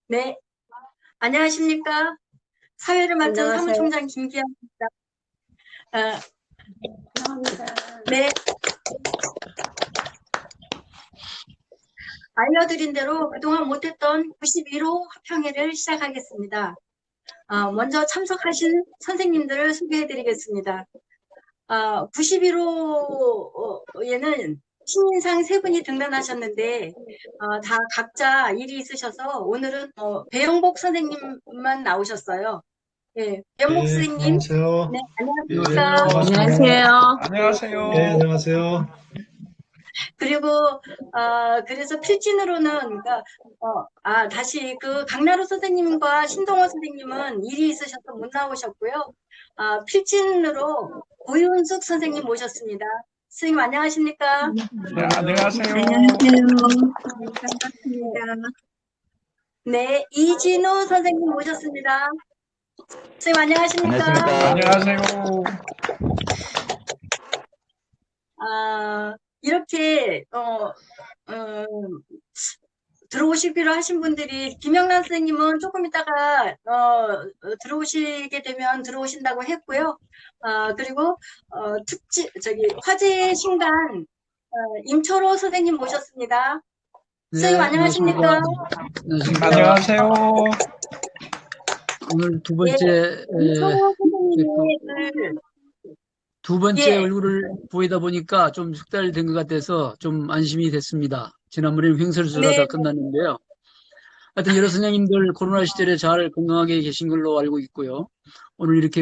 네, 안녕하십니까? 사회를 맡은 안녕하세요. 사무총장 김기현입니다. 아, 네, 알려드린 대로 그동안 못했던 91호 화평회를 시작하겠습니다. 먼저 참석하신 선생님들을 소개해드리겠습니다. 91호에는 신인상 세 분이 등단하셨는데 다 각자 일이 있으셔서 오늘은 배영복 선생님만 나오셨어요. 네, 배영복 네, 선생님, 안녕하세요. 네, 예, 안녕하십니까? 반갑습니다. 안녕하세요. 네, 안녕하세요. 그리고 그래서 필진으로는 그러니까 다시 그 강나루 선생님과 신동호 선생님은 일이 있으셔서 못 나오셨고요. 필진으로 고윤숙 선생님 모셨습니다. 선생님 안녕하십니까? 네, 안녕하세요. 반갑습니다. 네, 이진호 선생님 모셨습니다. 선생님 안녕하십니까? 안녕하세요. 이렇게 들어오시기로 하신 분들이 김영란 선생님은 조금 있다가 들어오시게 되면 들어오신다고 했고요. 그리고 화제의 신간 임철호 선생님 모셨습니다. 선생님 안녕하십니까? 안녕하세요. 오늘 두 예, 번째 임철호 선생님의 두 번째 예. 얼굴을 보이다 보니까 좀 숙달된 것 같아서 좀 안심이 됐습니다. 지난번에는 횡설수설 하다 네, 끝났는데요. 하여튼 여러 선생님들 코로나 시절에 잘 건강하게 계신 걸로 알고 있고요. 오늘 이렇게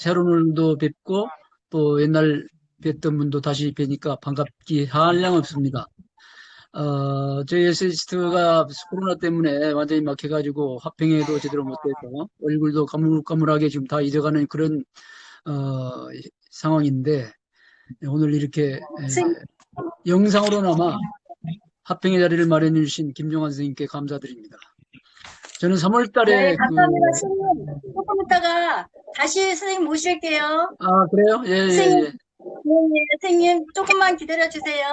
새로운 얼굴도 뵙고 또 옛날 뵀던 분도 다시 뵈니까 반갑기 한량없습니다. 저희 에세이스트가 코로나 때문에 완전히 막혀가지고 화평회도 제대로 못해서 얼굴도 가물가물하게 지금 다 잊어가는 그런 어, 상황인데 오늘 이렇게 선생님, 영상으로나마 화평의 자리를 마련해 주신 김종환 선생님께 감사드립니다. 저는 3월 네, 달에 감사합니다. 선생님, 조금 있다가 다시 선생님 모실게요. 그래요? 예, 예, 선생님, 예. 네, 선생님, 조금만 기다려주세요.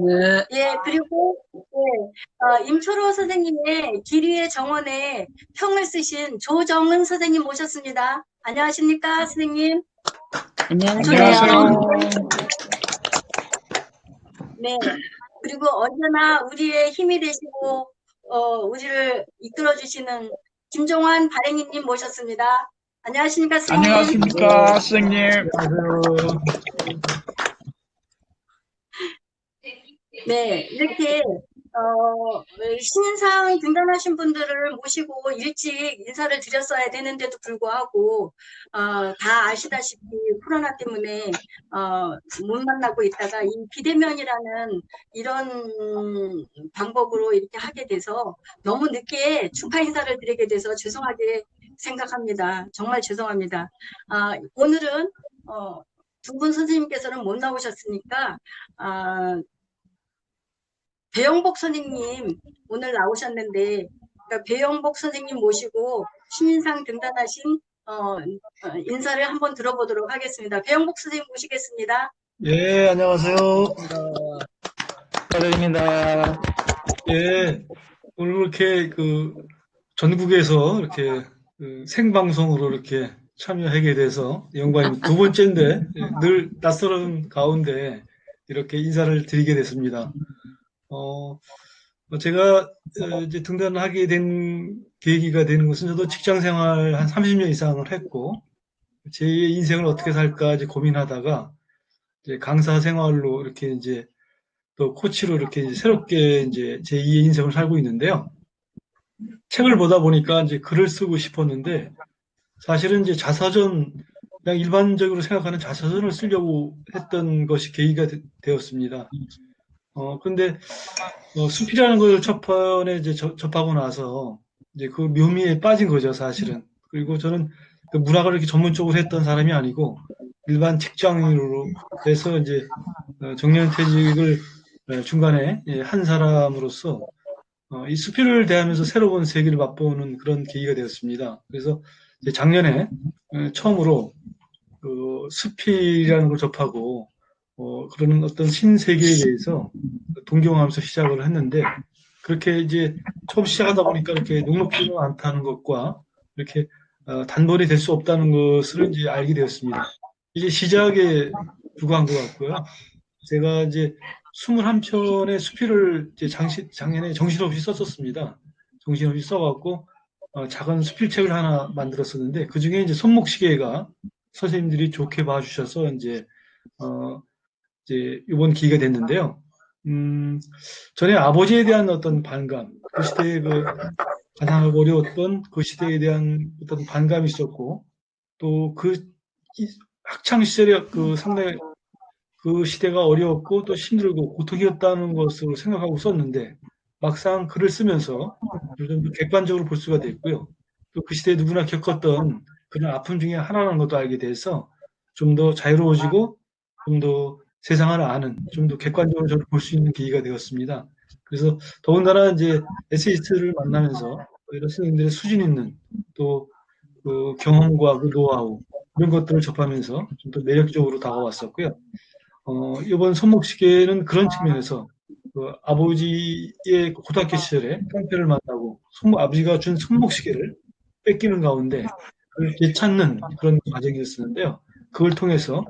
네. 예, 그리고, 예, 임초로 선생님의 길이의 정원에 평을 쓰신 조정은 선생님 모셨습니다. 안녕하십니까, 선생님? 안녕하세요. 네. 그리고 언제나 우리의 힘이 되시고, 우리를 이끌어주시는 김종환 발행인님 모셨습니다. 안녕하십니까, 선생님? 안녕하십니까, 선생님. 안녕하세요. 네, 이렇게 신상 등단하신 분들을 모시고 일찍 인사를 드렸어야 되는데도 불구하고 다 아시다시피 코로나 때문에 못 만나고 있다가 이 비대면이라는 이런 방법으로 이렇게 하게 돼서 너무 늦게 축하 인사를 드리게 돼서 죄송하게 생각합니다. 정말 죄송합니다. 오늘은 두 분 선생님께서는 못 나오셨으니까 배영복 선생님 오늘 나오셨는데 그러니까 배영복 선생님 모시고 신인상 등단하신 인사를 한번 들어보도록 하겠습니다. 배영복 선생님 모시겠습니다. 예, 안녕하세요. 축하드립니다. 예, 오늘 이렇게 전국에서 이렇게 생방송으로 이렇게 참여하게 돼서 영광입니다. 두 번째인데 늘 낯설은 가운데 이렇게 인사를 드리게 됐습니다. 제가 이제 등단하게 된 계기가 되는 것은 저도 직장 생활 한 30년 이상을 했고 제2의 인생을 어떻게 살까 이제 고민하다가 이제 강사 생활로 이렇게 이제 또 코치로 이렇게 이제 새롭게 이제 제2의 인생을 살고 있는데요. 책을 보다 보니까 이제 글을 쓰고 싶었는데 사실은 이제 자서전 그냥 일반적으로 생각하는 자서전을 쓰려고 했던 것이 계기가 되었습니다. 근데 숲이라는 걸 첫 번에 이제 접하고 나서 이제 그 묘미에 빠진 거죠, 사실은. 그리고 저는 그 문학을 이렇게 전문적으로 했던 사람이 아니고 일반 직장인으로 해서 이제 정년퇴직을 중간에 한 사람으로서 이 수필을 대하면서 새로운 세계를 맛보는 그런 계기가 되었습니다. 그래서 이제 작년에 처음으로 그 수필이라는 걸 접하고 그런 어떤 신세계에 대해서 동경하면서 시작을 했는데 그렇게 이제 처음 시작하다 보니까 이렇게 녹록지는 않다는 것과 이렇게 단번에 될 수 없다는 것을 이제 알게 되었습니다. 이제 시작에 불과한 것 같고요. 제가 이제 21편의 수필을 이제 작년에 정신없이 썼었습니다. 정신없이 써갖고 작은 수필책을 하나 만들었었는데 그 중에 이제 손목시계가 선생님들이 좋게 봐주셔서 이제 이번 기회가 됐는데요. 전에 아버지에 대한 어떤 반감, 그 시대에 가장 어려웠던 그 시대에 대한 어떤 반감이 있었고, 또 학창 시절에 상당히 그 시대가 어려웠고 또 힘들고 고통이었다는 것으로 생각하고 썼는데, 막상 글을 쓰면서 좀 더 객관적으로 볼 수가 됐고요. 또 그 시대에 누구나 겪었던 그런 아픔 중에 하나라는 것도 알게 돼서 좀 더 자유로워지고 좀 더 세상을 아는, 좀 더 객관적으로 저를 볼 수 있는 계기가 되었습니다. 그래서 더군다나 이제 에세이스트를 만나면서 이런 선생님들의 수준 있는 또 그 경험과 그 노하우 이런 것들을 접하면서 좀 더 매력적으로 다가왔었고요. 이번 손목시계는 그런 측면에서 아버지의 고등학교 시절에 깡패를 만나고 아버지가 준 손목시계를 뺏기는 가운데 그걸 되찾는 그런 과정이었었는데요. 그걸 통해서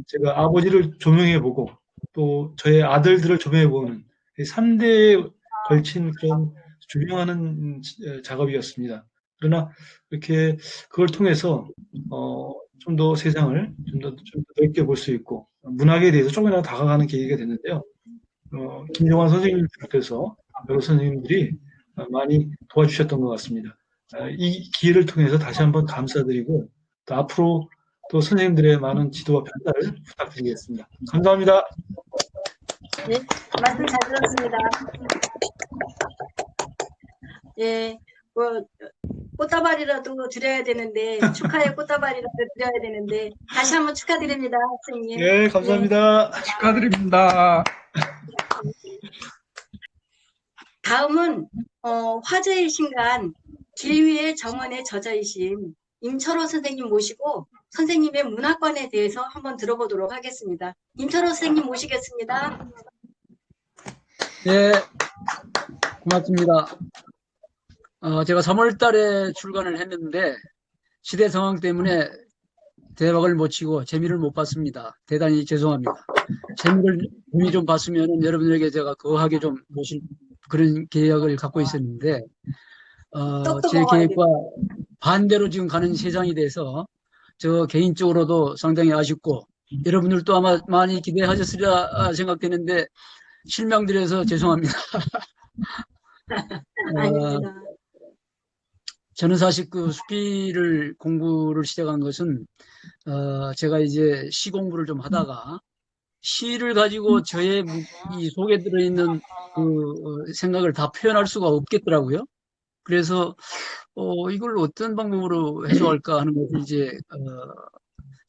제가 아버지를 조명해보고 또 저의 아들들을 조명해보는 3대에 걸친 그런 조명하는 작업이었습니다. 그러나 이렇게 그걸 통해서 좀 더 세상을 좀 더 넓게 볼 수 있고 문학에 대해서 조금이라도 다가가는 계기가 됐는데요. 김종환 선생님을 비롯해서 여러 선생님들이 많이 도와주셨던 것 같습니다. 이 기회를 통해서 다시 한번 감사드리고 또 앞으로 또 선생님들의 많은 지도와 편달을 부탁드리겠습니다. 감사합니다. 네, 말씀 잘 들었습니다. 예, 꽃다발이라도 드려야 되는데, 축하의 꽃다발이라도 드려야 되는데, 다시 한번 축하드립니다, 선생님. 네, 감사합니다. 축하드립니다. 다음은, 화제의 신간, 길 위의 정원의 저자이신 임철호 선생님 모시고, 선생님의 문학관에 대해서 한번 들어보도록 하겠습니다. 임철호 선생님 모시겠습니다. 네, 고맙습니다. 제가 3월 달에 출간을 했는데 시대 상황 때문에 대박을 못 치고 재미를 못 봤습니다. 대단히 죄송합니다. 재미 좀 봤으면 여러분들에게 제가 거하게 좀 모실 그런 계획을 갖고 있었는데 제 계획과 반대로 지금 가는 세상이 돼서 저 개인적으로도 상당히 아쉽고 여러분들도 아마 많이 기대하셨으리라 생각되는데 실망드려서 죄송합니다. 아닙니다. 저는 사실 그 수필을 공부를 시작한 것은 제가 이제 시 공부를 좀 하다가 시를 가지고 저의 이 속에 들어있는 그 생각을 다 표현할 수가 없겠더라고요. 그래서 이걸 어떤 방법으로 해소할까 하는 것을 이제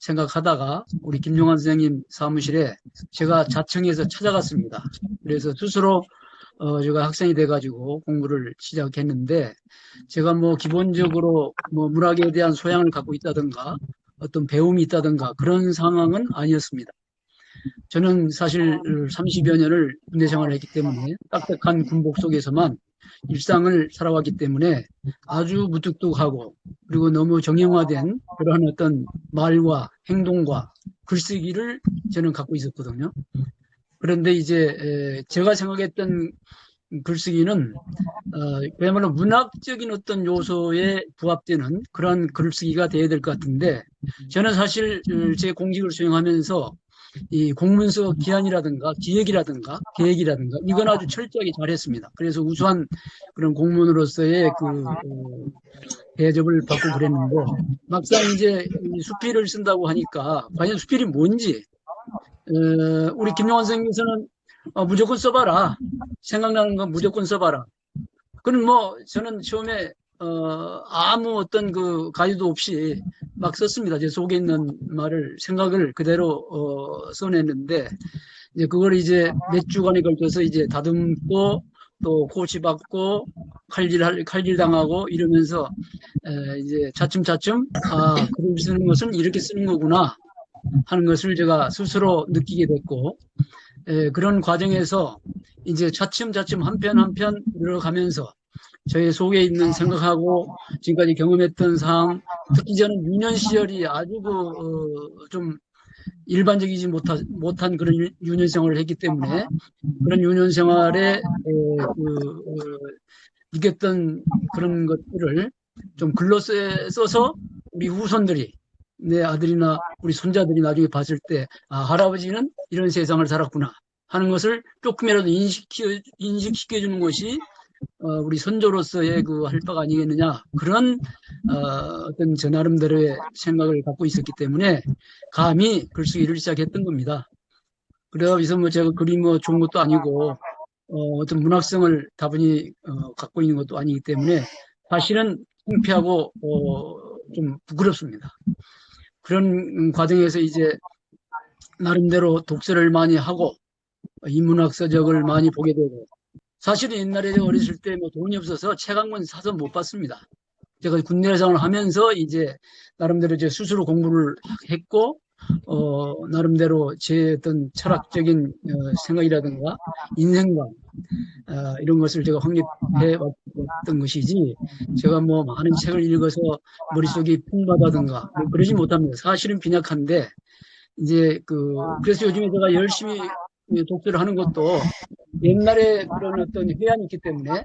생각하다가 우리 김용환 선생님 사무실에 제가 자청해서 찾아갔습니다. 그래서 스스로 제가 학생이 돼가지고 공부를 시작했는데 제가 뭐 기본적으로 뭐 문학에 대한 소양을 갖고 있다든가 어떤 배움이 있다든가 그런 상황은 아니었습니다. 저는 사실 30여 년을 군대 생활을 했기 때문에 딱딱한 군복 속에서만 일상을 살아왔기 때문에 아주 무뚝뚝하고 그리고 너무 정형화된 그런 어떤 말과 행동과 글쓰기를 저는 갖고 있었거든요. 그런데 이제 제가 생각했던 글쓰기는 그야말로 문학적인 어떤 요소에 부합되는 그런 글쓰기가 돼야 될 것 같은데 저는 사실 제 공직을 수행하면서 이 공문서 기한이라든가 기획이라든가 계획이라든가 이건 아주 철저하게 잘했습니다. 그래서 우수한 그런 공무원으로서의 그 대접을 받고 그랬는데 막상 이제 수필을 쓴다고 하니까 과연 수필이 뭔지 우리 김용환 선생님께서는 무조건 써봐라. 생각나는 건 무조건 써봐라. 그는 뭐 저는 처음에 아무 어떤 그 가이드도 없이 막 썼습니다. 제 속에 있는 말을 생각을 그대로 써냈는데 이제 그걸 이제 몇 주간에 걸쳐서 이제 다듬고 또 코치받고 칼질 당하고 이러면서 이제 차츰차츰 글을 쓰는 것은 이렇게 쓰는 거구나 하는 것을 제가 스스로 느끼게 됐고 그런 과정에서 이제 차츰차츰 한편 한편 늘어가면서 저의 속에 있는 생각하고 지금까지 경험했던 상황, 특히 저는 유년 시절이 아주 좀 일반적이지 못한 그런 유년 생활을 했기 때문에 그런 유년 생활에 느꼈던 그런 것들을 좀 글로 써서 우리 후손들이 내 아들이나 우리 손자들이 나중에 봤을 때 할아버지는 이런 세상을 살았구나 하는 것을 조금이라도 인식시켜주는 것이 우리 선조로서의 그 할 바가 아니겠느냐 그런 어떤 저 나름대로의 생각을 갖고 있었기 때문에 감히 글쓰기를 시작했던 겁니다. 그래서 뭐 제가 글이 뭐 좋은 것도 아니고 어떤 문학성을 다분히 갖고 있는 것도 아니기 때문에 사실은 창피하고 좀 부끄럽습니다. 그런 과정에서 이제 나름대로 독서를 많이 하고 인문학 서적을 많이 보게 되고 사실은 옛날에 제가 어렸을 때 뭐 돈이 없어서 책 한 권 사서 못 봤습니다. 제가 군대 생활을 하면서 이제 나름대로 제 스스로 공부를 했고 나름대로 제 어떤 철학적인 생각이라든가 인생관 이런 것을 제가 확립해 왔던 것이지 제가 뭐 많은 책을 읽어서 머릿속이 풍부하다든가 뭐 그러지 못합니다. 사실은 빈약한데 이제 그래서 요즘에 제가 열심히 독서를 하는 것도 옛날에 그런 어떤 회한이 있기 때문에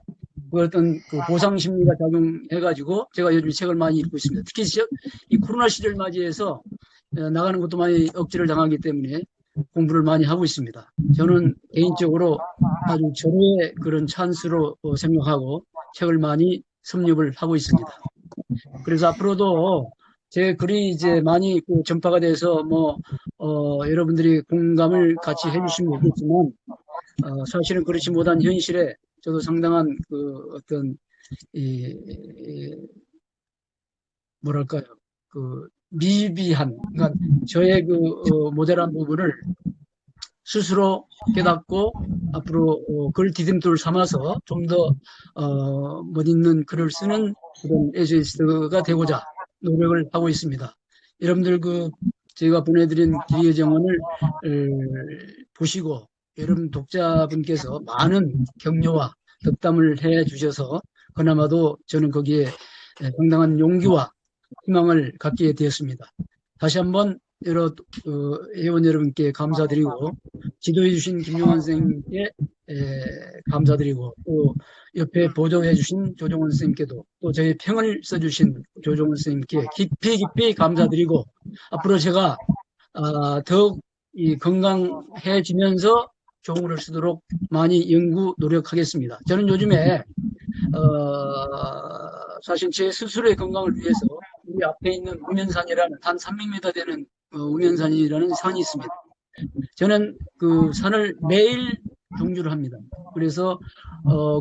그 어떤 그 보상 심리가 작용해가지고 제가 요즘 책을 많이 읽고 있습니다. 특히 이 코로나 시절 맞이해서 나가는 것도 많이 억지를 당하기 때문에 공부를 많이 하고 있습니다. 저는 개인적으로 아주 절호의 그런 찬스로 생각하고 책을 많이 섭렵을 하고 있습니다. 그래서 앞으로도 제 글이 이제 많이 전파가 돼서 여러분들이 공감을 같이 해주시면 좋겠지만 사실은 그렇지 못한 현실에 저도 상당한 어떤 뭐랄까요 미비한 그러니까 저의 모자란 부분을 스스로 깨닫고 앞으로 글 디딤돌 삼아서 좀 더 멋있는 글을 쓰는 그런 에세이스트가 되고자 노력을 하고 있습니다. 여러분들 제가 보내드린 기리의 정원을 보시고 여러분 독자분께서 많은 격려와 덕담을 해 주셔서 그나마도 저는 거기에 상당한 용기와 희망을 갖게 되었습니다. 다시 한번 여러 회원 여러분께 감사드리고 지도해 주신 김용환 선생님께 감사드리고 또 옆에 보조해 주신 조정원 선생님께도 또 저희 평을 써주신 조정원 선생님께 깊이 감사드리고 앞으로 제가 더욱 건강해지면서 좋은 글을 쓰도록 많이 연구 노력하겠습니다. 저는 요즘에 사실 제 스스로의 건강을 위해서 우리 앞에 있는 우면산이라는 한 300m 되는 우면산이라는 산이 있습니다. 저는 그 산을 매일 경주를 합니다. 그래서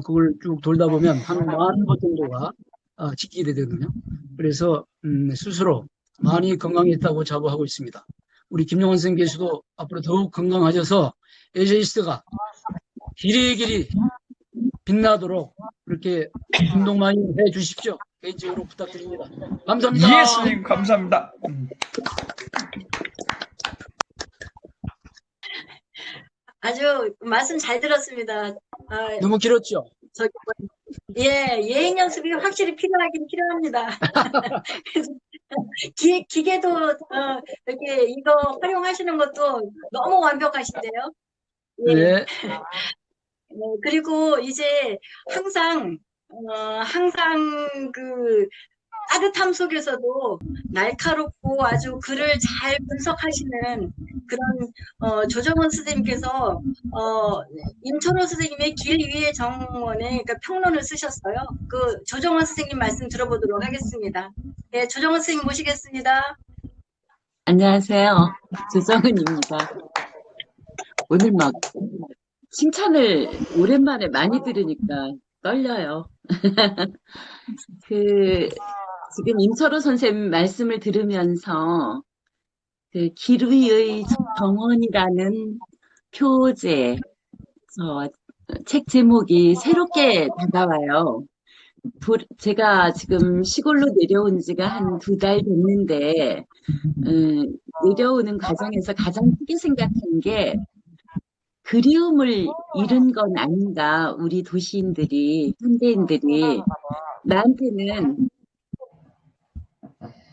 그걸 쭉 돌다 보면 한 10,000보 정도가 지키게 되거든요. 그래서 스스로 많이 건강했다고 자부하고 있습니다. 우리 김용환 선생님께서도 앞으로 더욱 건강하셔서 에세이스트가 길이 빛나도록 그렇게 운동 많이 해 주십시오. 개인적으로 부탁드립니다. 감사합니다. 예수님 감사합니다. 아주 말씀 잘 들었습니다. 너무 길었죠? 예행 연습이 확실히 필요하긴 필요합니다. 기계도 이렇게 이거 활용하시는 것도 너무 완벽하신데요. 예. 네. 그리고 이제 항상 그 따뜻함 속에서도 날카롭고 아주 글을 잘 분석하시는 그런 조정원 선생님께서 임철호 선생님의 길 위의 정원에 그러니까 평론을 쓰셨어요. 그 조정원 선생님 말씀 들어보도록 하겠습니다. 네, 조정원 선생님 모시겠습니다. 안녕하세요. 조정은입니다. 오늘 막 칭찬을 오랜만에 많이 들으니까 떨려요. 지금 임철호 선생님 말씀을 들으면서 길 위의 정원이라는 표제, 책 제목이 새롭게 다가와요. 제가 지금 시골로 내려온 지가 한 2달 됐는데, 내려오는 과정에서 가장 크게 생각한 게, 그리움을 잃은 건 아닌가, 우리 도시인들이, 현대인들이. 나한테는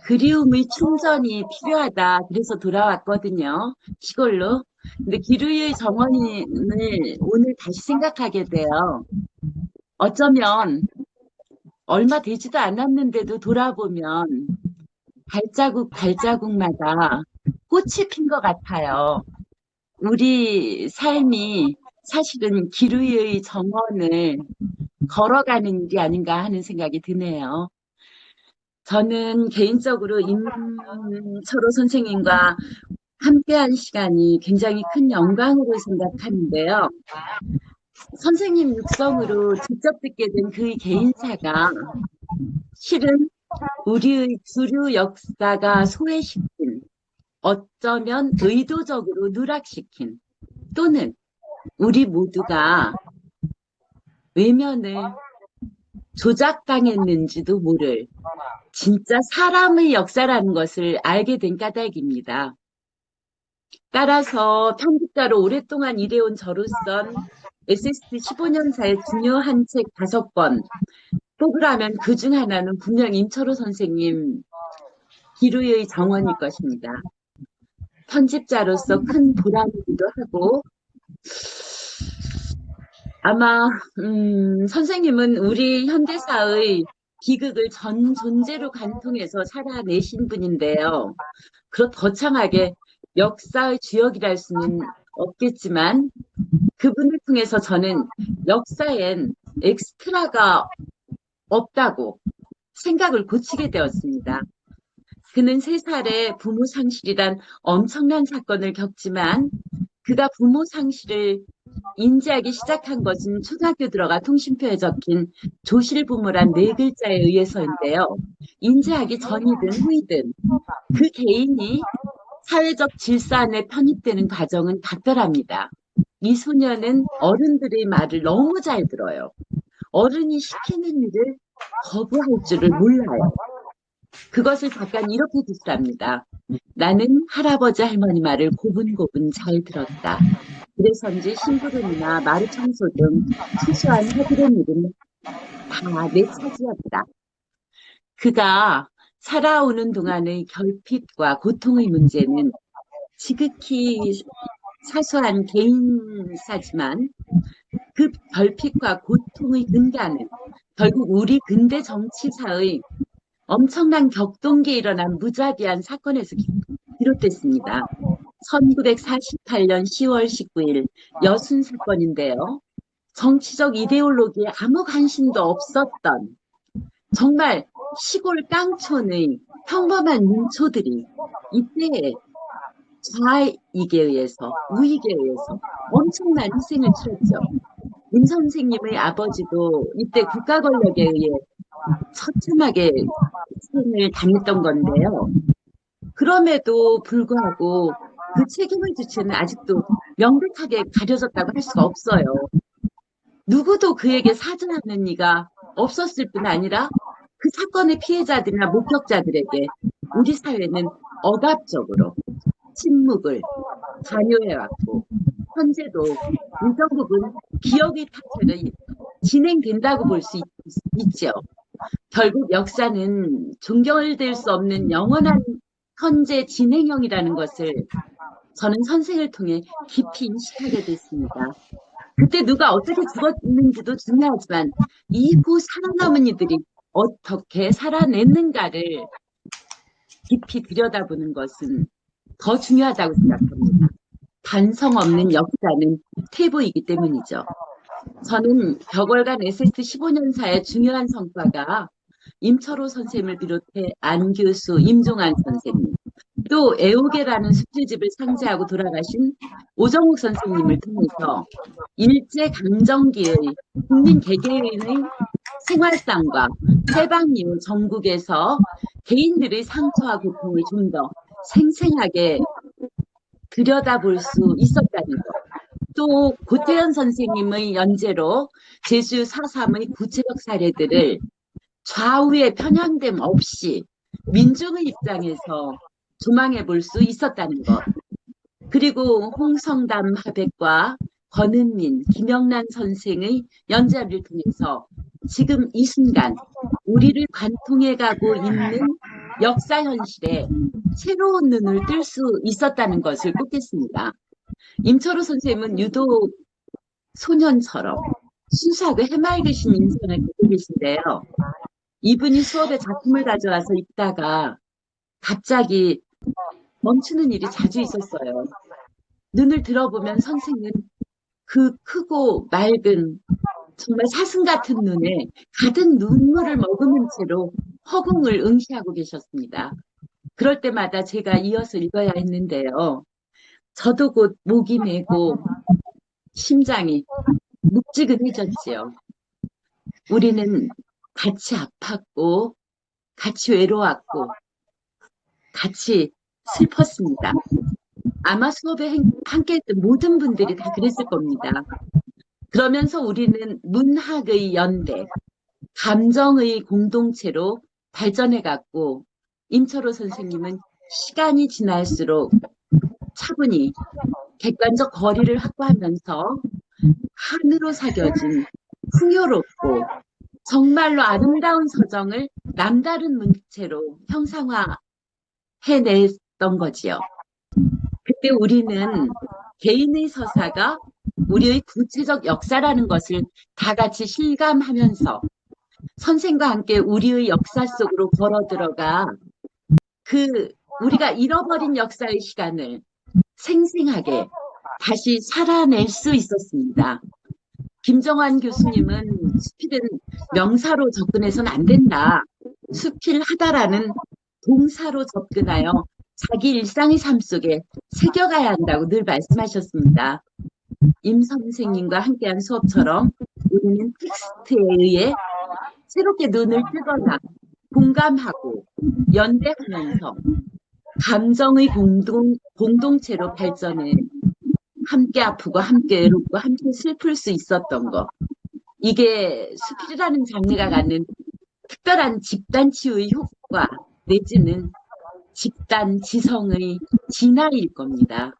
그리움의 충전이 필요하다. 그래서 돌아왔거든요. 시골로. 근데 기루의 정원을 오늘 다시 생각하게 돼요. 어쩌면 얼마 되지도 않았는데도 돌아보면 발자국마다 꽃이 핀 것 같아요. 우리 삶이 사실은 기루의 정원을 걸어가는 게 아닌가 하는 생각이 드네요. 저는 개인적으로 임철호 선생님과 함께한 시간이 굉장히 큰 영광으로 생각하는데요. 선생님 육성으로 직접 듣게 된 그의 개인사가 실은 우리의 주류 역사가 소외시킨, 어쩌면 의도적으로 누락시킨, 또는 우리 모두가 외면을 조작당했는지도 모를 진짜 사람의 역사라는 것을 알게 된 까닭입니다. 따라서 편집자로 오랫동안 일해온 저로선 SST 15년사의 중요한 책 5권 뽑으라면 그중 하나는 분명 임철호 선생님 기루의 정원일 것입니다. 편집자로서 큰 보람이기도 하고, 아마 선생님은 우리 현대사의 비극을 전 존재로 관통해서 살아내신 분인데요. 거창하게 역사의 주역이랄 수는 없겠지만 그분을 통해서 저는 역사엔 엑스트라가 없다고 생각을 고치게 되었습니다. 그는 3살에 부모 상실이란 엄청난 사건을 겪지만 그가 부모 상실을 인지하기 시작한 것은 초등학교 들어가 통신표에 적힌 조실부모란 4글자에 의해서인데요. 인지하기 전이든 후이든 그 개인이 사회적 질서 안에 편입되는 과정은 각별합니다. 이 소녀는 어른들의 말을 너무 잘 들어요. 어른이 시키는 일을 거부할 줄을 몰라요. 그것을 잠깐 이렇게 비슷합니다. 나는 할아버지 할머니 말을 고분고분 잘 들었다. 그래서인지 심부름이나 마루 청소 등 소소한 허브의 일은 다 내 차지였다. 그가 살아오는 동안의 결핍과 고통의 문제는 지극히 사소한 개인사지만 그 결핍과 고통의 근간은 결국 우리 근대 정치사의 엄청난 격동기에 일어난 무자비한 사건에서 비롯됐습니다. 1948년 10월 19일 여순 사건인데요. 정치적 이데올로기에 아무 관심도 없었던 정말 시골 깡촌의 평범한 민초들이 이때 좌익에 의해서, 우익에 의해서 엄청난 희생을 치렀죠. 임 선생님의 아버지도 이때 국가 권력에 의해 처참하게 희생을 당했던 건데요. 그럼에도 불구하고 그 책임의 주체는 아직도 명백하게 가려졌다고 할 수가 없어요. 누구도 그에게 사죄하는 이가 없었을 뿐 아니라 그 사건의 피해자들이나 목격자들에게 우리 사회는 억압적으로 침묵을 강요해왔고 현재도 일정 부분 기억의 탁월이 진행된다고 볼 수 있죠. 결국 역사는 종결될 수 없는 영원한 현재 진행형이라는 것을 저는 선생을 통해 깊이 인식하게 됐습니다. 그때 누가 어떻게 죽었는지도 중요하지만 이후 살아남은 이들이 어떻게 살아냈는가를 깊이 들여다보는 것은 더 중요하다고 생각합니다. 반성 없는 역사는 퇴보이기 때문이죠. 저는 벽월간 SST 15년사의 중요한 성과가 임철호 선생님을 비롯해 안 교수, 임종환 선생님, 또 애호계라는 수필집을 상제하고 돌아가신 오정욱 선생님을 통해서 일제강점기의 국민 개개인의 생활상과 해방 이후 전국에서 개인들의 상처와 고통을 좀 더 생생하게 들여다볼 수 있었다는 것. 또 고태현 선생님의 연재로 제주 4.3의 구체적 사례들을 좌우의 편향됨 없이 민중의 입장에서 조망해 볼 수 있었다는 것. 그리고 홍성담 화백과 권은민, 김영란 선생의 연재를 통해서 지금 이 순간 우리를 관통해 가고 있는 역사 현실에 새로운 눈을 뜰 수 있었다는 것을 꼽겠습니다. 임철호 선생님은 유독 소년처럼 순수하고 해맑으신 인생을 갖고 계신데요. 이분이 수업에 작품을 가져와서 읽다가 갑자기 멈추는 일이 자주 있었어요. 눈을 들어보면 선생은 그 크고 맑은 정말 사슴 같은 눈에 가득 눈물을 머금은 채로 허공을 응시하고 계셨습니다. 그럴 때마다 제가 이어서 읽어야 했는데요. 저도 곧 목이 메고 심장이 묵지근해졌지요. 우리는 같이 아팠고 같이 외로웠고 같이 슬펐습니다. 아마 수업에 함께했던 모든 분들이 다 그랬을 겁니다. 그러면서 우리는 문학의 연대, 감정의 공동체로 발전해갔고 임철호 선생님은 시간이 지날수록 차분히 객관적 거리를 확보하면서 한으로 새겨진 풍요롭고 정말로 아름다운 서정을 남다른 문체로 형상화해냈던 거지요. 그때 우리는 개인의 서사가 우리의 구체적 역사라는 것을 다 같이 실감하면서 선생과 함께 우리의 역사 속으로 걸어 들어가 우리가 잃어버린 역사의 시간을 생생하게 다시 살아낼 수 있었습니다. 김정환 교수님은 수필은 명사로 접근해서는 안 된다. 수필하다라는 동사로 접근하여 자기 일상의 삶 속에 새겨가야 한다고 늘 말씀하셨습니다. 임 선생님과 함께한 수업처럼 우리는 텍스트에 의해 새롭게 눈을 뜨거나 공감하고 연대하면서 감정의 공동체로 발전해 함께 아프고 함께 외롭고 함께 슬플 수 있었던 것. 이게 수필이라는 장르가 갖는 특별한 집단 치유의 효과 내지는 집단 지성의 진화일 겁니다.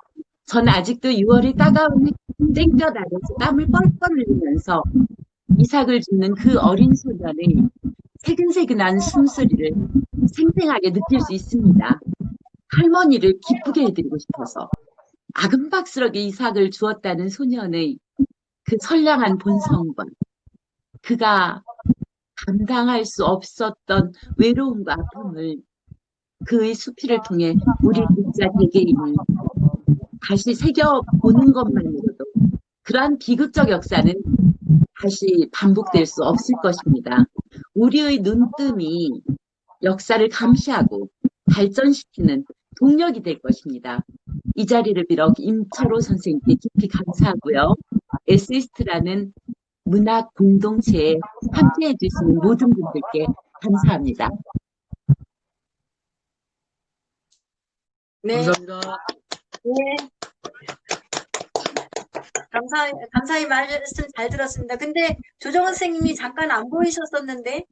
저는 아직도 6월이 따가운 땡볕 아래서 땀을 뻘뻘 흘리면서 이삭을 줍는 그 어린 소년의 새근새근한 숨소리를 생생하게 느낄 수 있습니다. 할머니를 기쁘게 해드리고 싶어서 아금박스럽게 이삭을 주었다는 소년의 그 선량한 본성과 그가 감당할 수 없었던 외로움과 아픔을 그의 수필을 통해 우리 국자 개개인이 다시 새겨보는 것만으로도 그러한 비극적 역사는 다시 반복될 수 없을 것입니다. 우리의 눈뜸이 역사를 감시하고 발전시키는 동력이 될 것입니다. 이 자리를 빌어 임철호 선생님께 깊이 감사하고요. 에세이스트라는 문학 공동체에 함께해 주시는 모든 분들께 감사합니다. 네, 감사합니다. 네. 감사히 말씀 잘 들었습니다. 근데 조정원 선생님이 잠깐 안 보이셨었는데,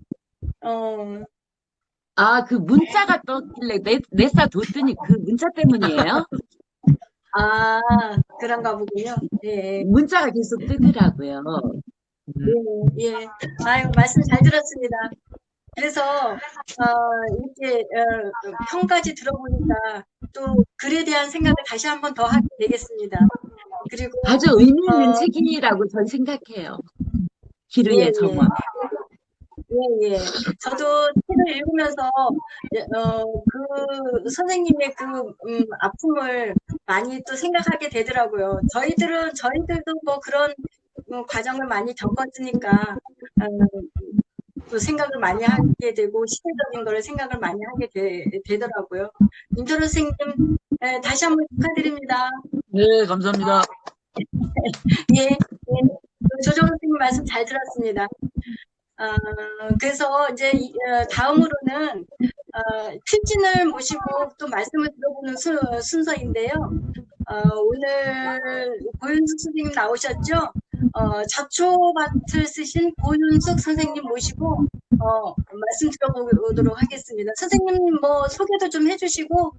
그 문자가 떴길래 내사 뒀더니 그 문자 때문이에요? 그런가 보군요. 네. 문자가 계속 뜨더라고요. 예. 아유, 말씀 잘 들었습니다. 그래서, 이렇게, 평까지 들어보니까 또 글에 대한 생각을 다시 한번 더 하게 되겠습니다. 그리고, 아주 의미 있는 책이라고 전 생각해요. 기르의 정원. 예. 저도 책을 읽으면서, 그 선생님의 아픔을 많이 또 생각하게 되더라고요. 저희들도 뭐 그런 과정을 많이 겪었으니까, 또 생각을 많이 하게 되고, 시대적인 거를 생각을 많이 하게 되더라고요. 임철호 선생님, 다시 한번 축하드립니다. 네, 감사합니다. 예. 조정 선생님 말씀 잘 들었습니다. 그래서 이제 다음으로는 필진을 모시고 또 말씀을 들어보는 순서인데요. 오늘 고윤숙 선생님 나오셨죠? 잡초밭을 쓰신 고윤숙 선생님 모시고 말씀 들어보도록 하겠습니다. 선생님 뭐 소개도 좀 해주시고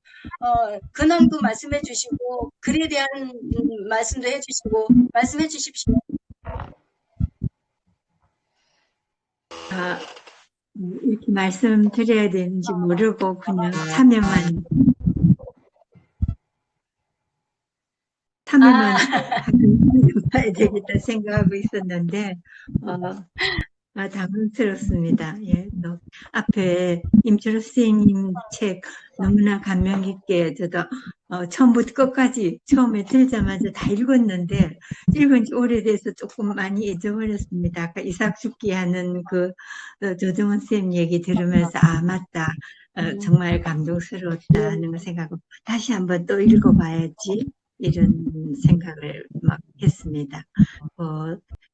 근황도 말씀해 주시고 글에 대한 말씀도 해주시고 말씀해 주십시오. 이렇게 말씀드려야 되는지 모르고 그냥 참여만 봐야 되겠다 생각하고 있었는데 당황스럽습니다. 예, 앞에 임철호 선생님 책 너무나 감명 깊게 저도 처음부터 끝까지 처음에 들자마자 다 읽었는데 읽은 지 오래돼서 조금 많이 잊어버렸습니다. 아까 이삭 죽기 하는 조정원 선생님 얘기 들으면서 맞다. 정말 감동스러웠다 하는 거 생각하고 다시 한번 또 읽어봐야지 이런 생각을 막 했습니다.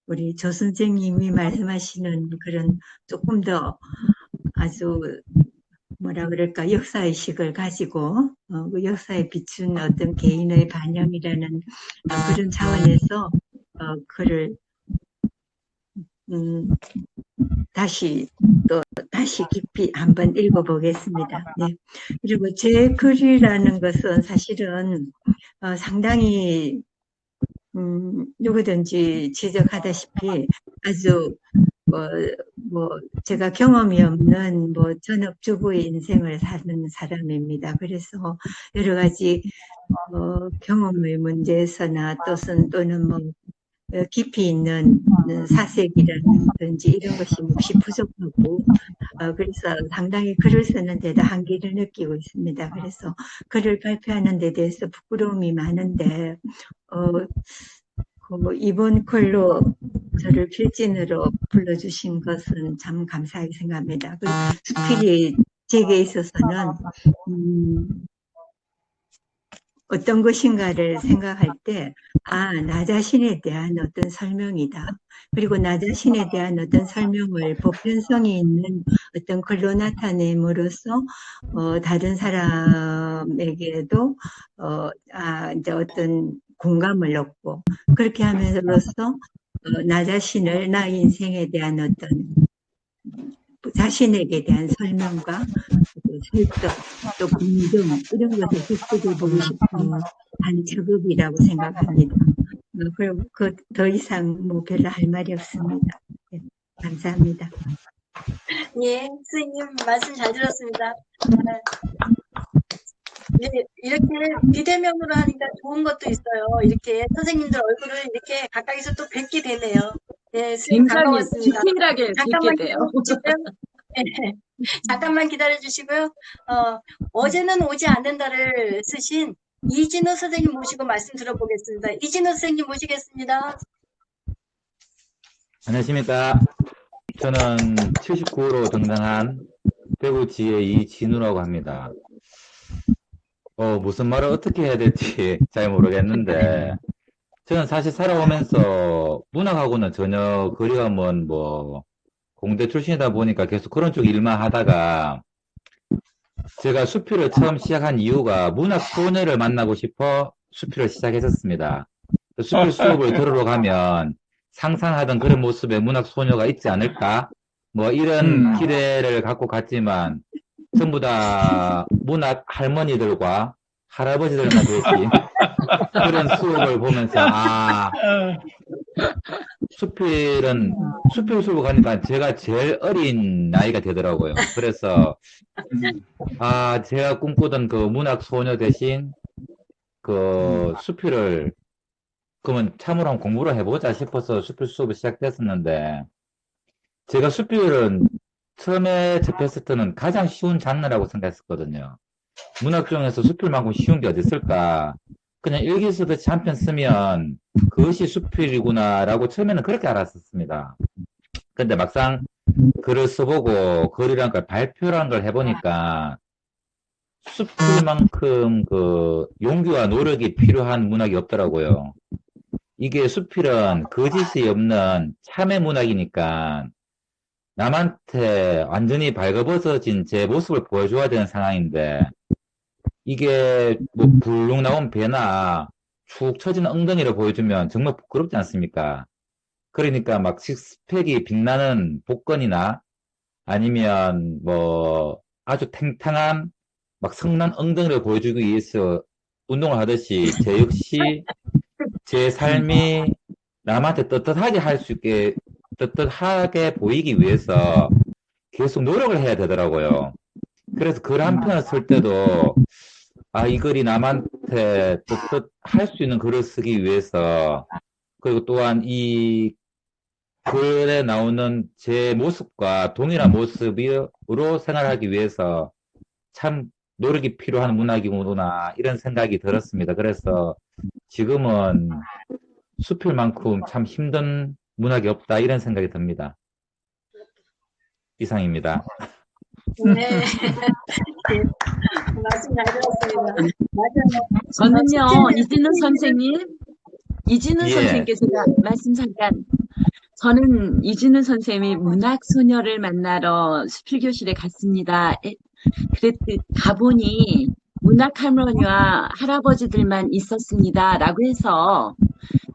우리 조 선생님이 말씀하시는 그런 조금 더 아주 뭐라 그럴까 역사의식을 가지고 그 역사에 비춘 어떤 개인의 반영이라는 그런 차원에서 글을 다시 깊이 한번 읽어보겠습니다. 네. 그리고 제 글이라는 것은 사실은 상당히 누구든지 지적하다시피 아주 제가 경험이 없는 전업주부의 인생을 사는 사람입니다. 그래서 여러 가지 경험의 문제에서나 또는 깊이 있는 사색이라든지 이런 것이 몹시 부족하고 그래서 상당히 글을 쓰는데도 한계를 느끼고 있습니다. 그래서 글을 발표하는 데 대해서 부끄러움이 많은데 이번 글로 저를 필진으로 불러주신 것은 참 감사하게 생각합니다. 수필이 제게 있어서는 어떤 것인가를 생각할 때 나 자신에 대한 어떤 설명이다. 그리고 나 자신에 대한 어떤 설명을 보편성이 있는 어떤 글로 나타냄으로써 다른 사람에게도 이제 어떤 공감을 얻고 그렇게 함으로써 나 자신을 나 인생에 대한 어떤 자신에게 대한 설명과 설득 또 공정 이런 것을 획득해 보고 싶은 한 작업이라고 생각합니다. 그리고 더 이상 별로 할 말이 없습니다. 네, 감사합니다. 예, 선생님 말씀 잘 들었습니다. 네, 이렇게 비대면으로 하니까 좋은 것도 있어요. 이렇게 선생님들 얼굴을 이렇게 가까이서 또 뵙게 되네요. 네, 선생님 굉장히 반가웠습니다. 디테일하게 잠깐만 듣게 돼요. 기다려주시고요. 네, 잠깐만 기다려주시고요. 어제는 오지 않는다를 쓰신 이진우 선생님 모시고 말씀 들어보겠습니다. 이진우 선생님 모시겠습니다. 안녕하십니까. 저는 79호로 등단한 대구지의 이진우라고 합니다. 무슨 말을 어떻게 해야 될지 잘 모르겠는데, 저는 사실 살아오면서 문학하고는 전혀 거리가 먼 공대 출신이다 보니까 계속 그런 쪽 일만 하다가, 제가 수필을 처음 시작한 이유가 문학 소녀를 만나고 싶어 수필을 시작했었습니다. 수필 수업을 들으러 가면 상상하던 그런 모습의 문학 소녀가 있지 않을까? 이런 기대를 갖고 갔지만, 전부 다 문학 할머니들과 할아버지들만 계신 그런 수업을 보면서, 수필 수업을 가니까 제가 제일 어린 나이가 되더라고요. 그래서, 제가 꿈꾸던 그 문학 소녀 대신 수필을, 그러면 참으로 한번 공부를 해보자 싶어서 수필 수업이 시작됐었는데, 제가 수필은 처음에 접했을 때는 가장 쉬운 장르라고 생각했었거든요. 문학 중에서 수필만큼 쉬운 게 어디 있을까? 그냥 일기 쓰듯이 한 편 쓰면 그것이 수필이구나라고 처음에는 그렇게 알았었습니다. 근데 막상 글을 써보고 글이란 걸 발표란 걸 해보니까 수필만큼 용기와 노력이 필요한 문학이 없더라고요. 이게 수필은 거짓이 없는 참의 문학이니까 남한테 완전히 발가벗어진 제 모습을 보여줘야 되는 상황인데, 이게 불룩 나온 배나 축 처진 엉덩이를 보여주면 정말 부끄럽지 않습니까? 그러니까 막 식스팩이 빛나는 복권이나 아니면 뭐 아주 탱탱한 막 성난 엉덩이를 보여주기 위해서 운동을 하듯이 제 역시 제 삶이 남한테 떳떳하게 할 수 있게 떳떳하게 보이기 위해서 계속 노력을 해야 되더라고요. 그래서 글 한 편을 쓸 때도 아, 이 글이 남한테 떳떳할 수 있는 글을 쓰기 위해서 그리고 또한 이 글에 나오는 제 모습과 동일한 모습으로 생활하기 위해서 참 노력이 필요한 문학이구나 이런 생각이 들었습니다. 그래서 지금은 수필만큼 참 힘든 문학이 없다 이런 생각이 듭니다. 이상입니다. 네. 네. 말씀 잘 들었습니다. 맞아요. 저는요, 수필, 이진우 선생님, 이진우 예. 선생님께서 말씀 잠깐. 저는 이진우 선생님이 문학소녀를 만나러 수필교실에 갔습니다. 가보니 문학 할머니와 할아버지들만 있었습니다. 라고 해서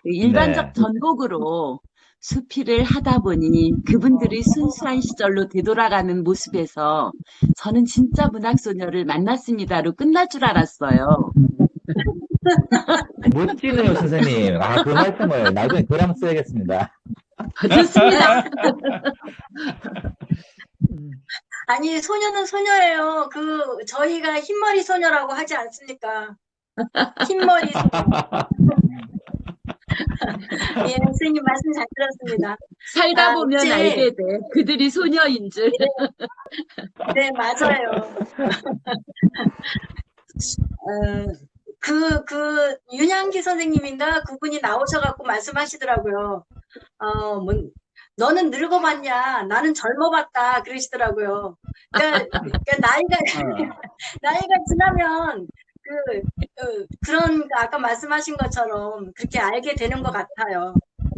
그 일반적 네. 전곡으로 수필을 하다 보니 그분들이 순수한 시절로 되돌아가는 모습에서 저는 진짜 문학소녀를 만났습니다로 끝날 줄 알았어요. 멋지네요, 선생님. 아, 그 말씀을 나중에 글 한번 써야겠습니다. 좋습니다. 아니, 소녀는 소녀예요. 저희가 흰머리 소녀라고 하지 않습니까? 흰머리 소녀. 예, 선생님 말씀 잘 들었습니다. 살다 아, 보면 이제- 알게 돼. 그들이 소녀인 줄. 네, 맞아요. 윤향기 선생님인가? 그분이 나오셔갖고 말씀하시더라고요. 너는 늙어봤냐? 나는 젊어봤다. 그러시더라고요. 그러니까 나이가 지나면 그런 아까 말씀하신 것처럼 그렇게 알게 되는 것 같아요.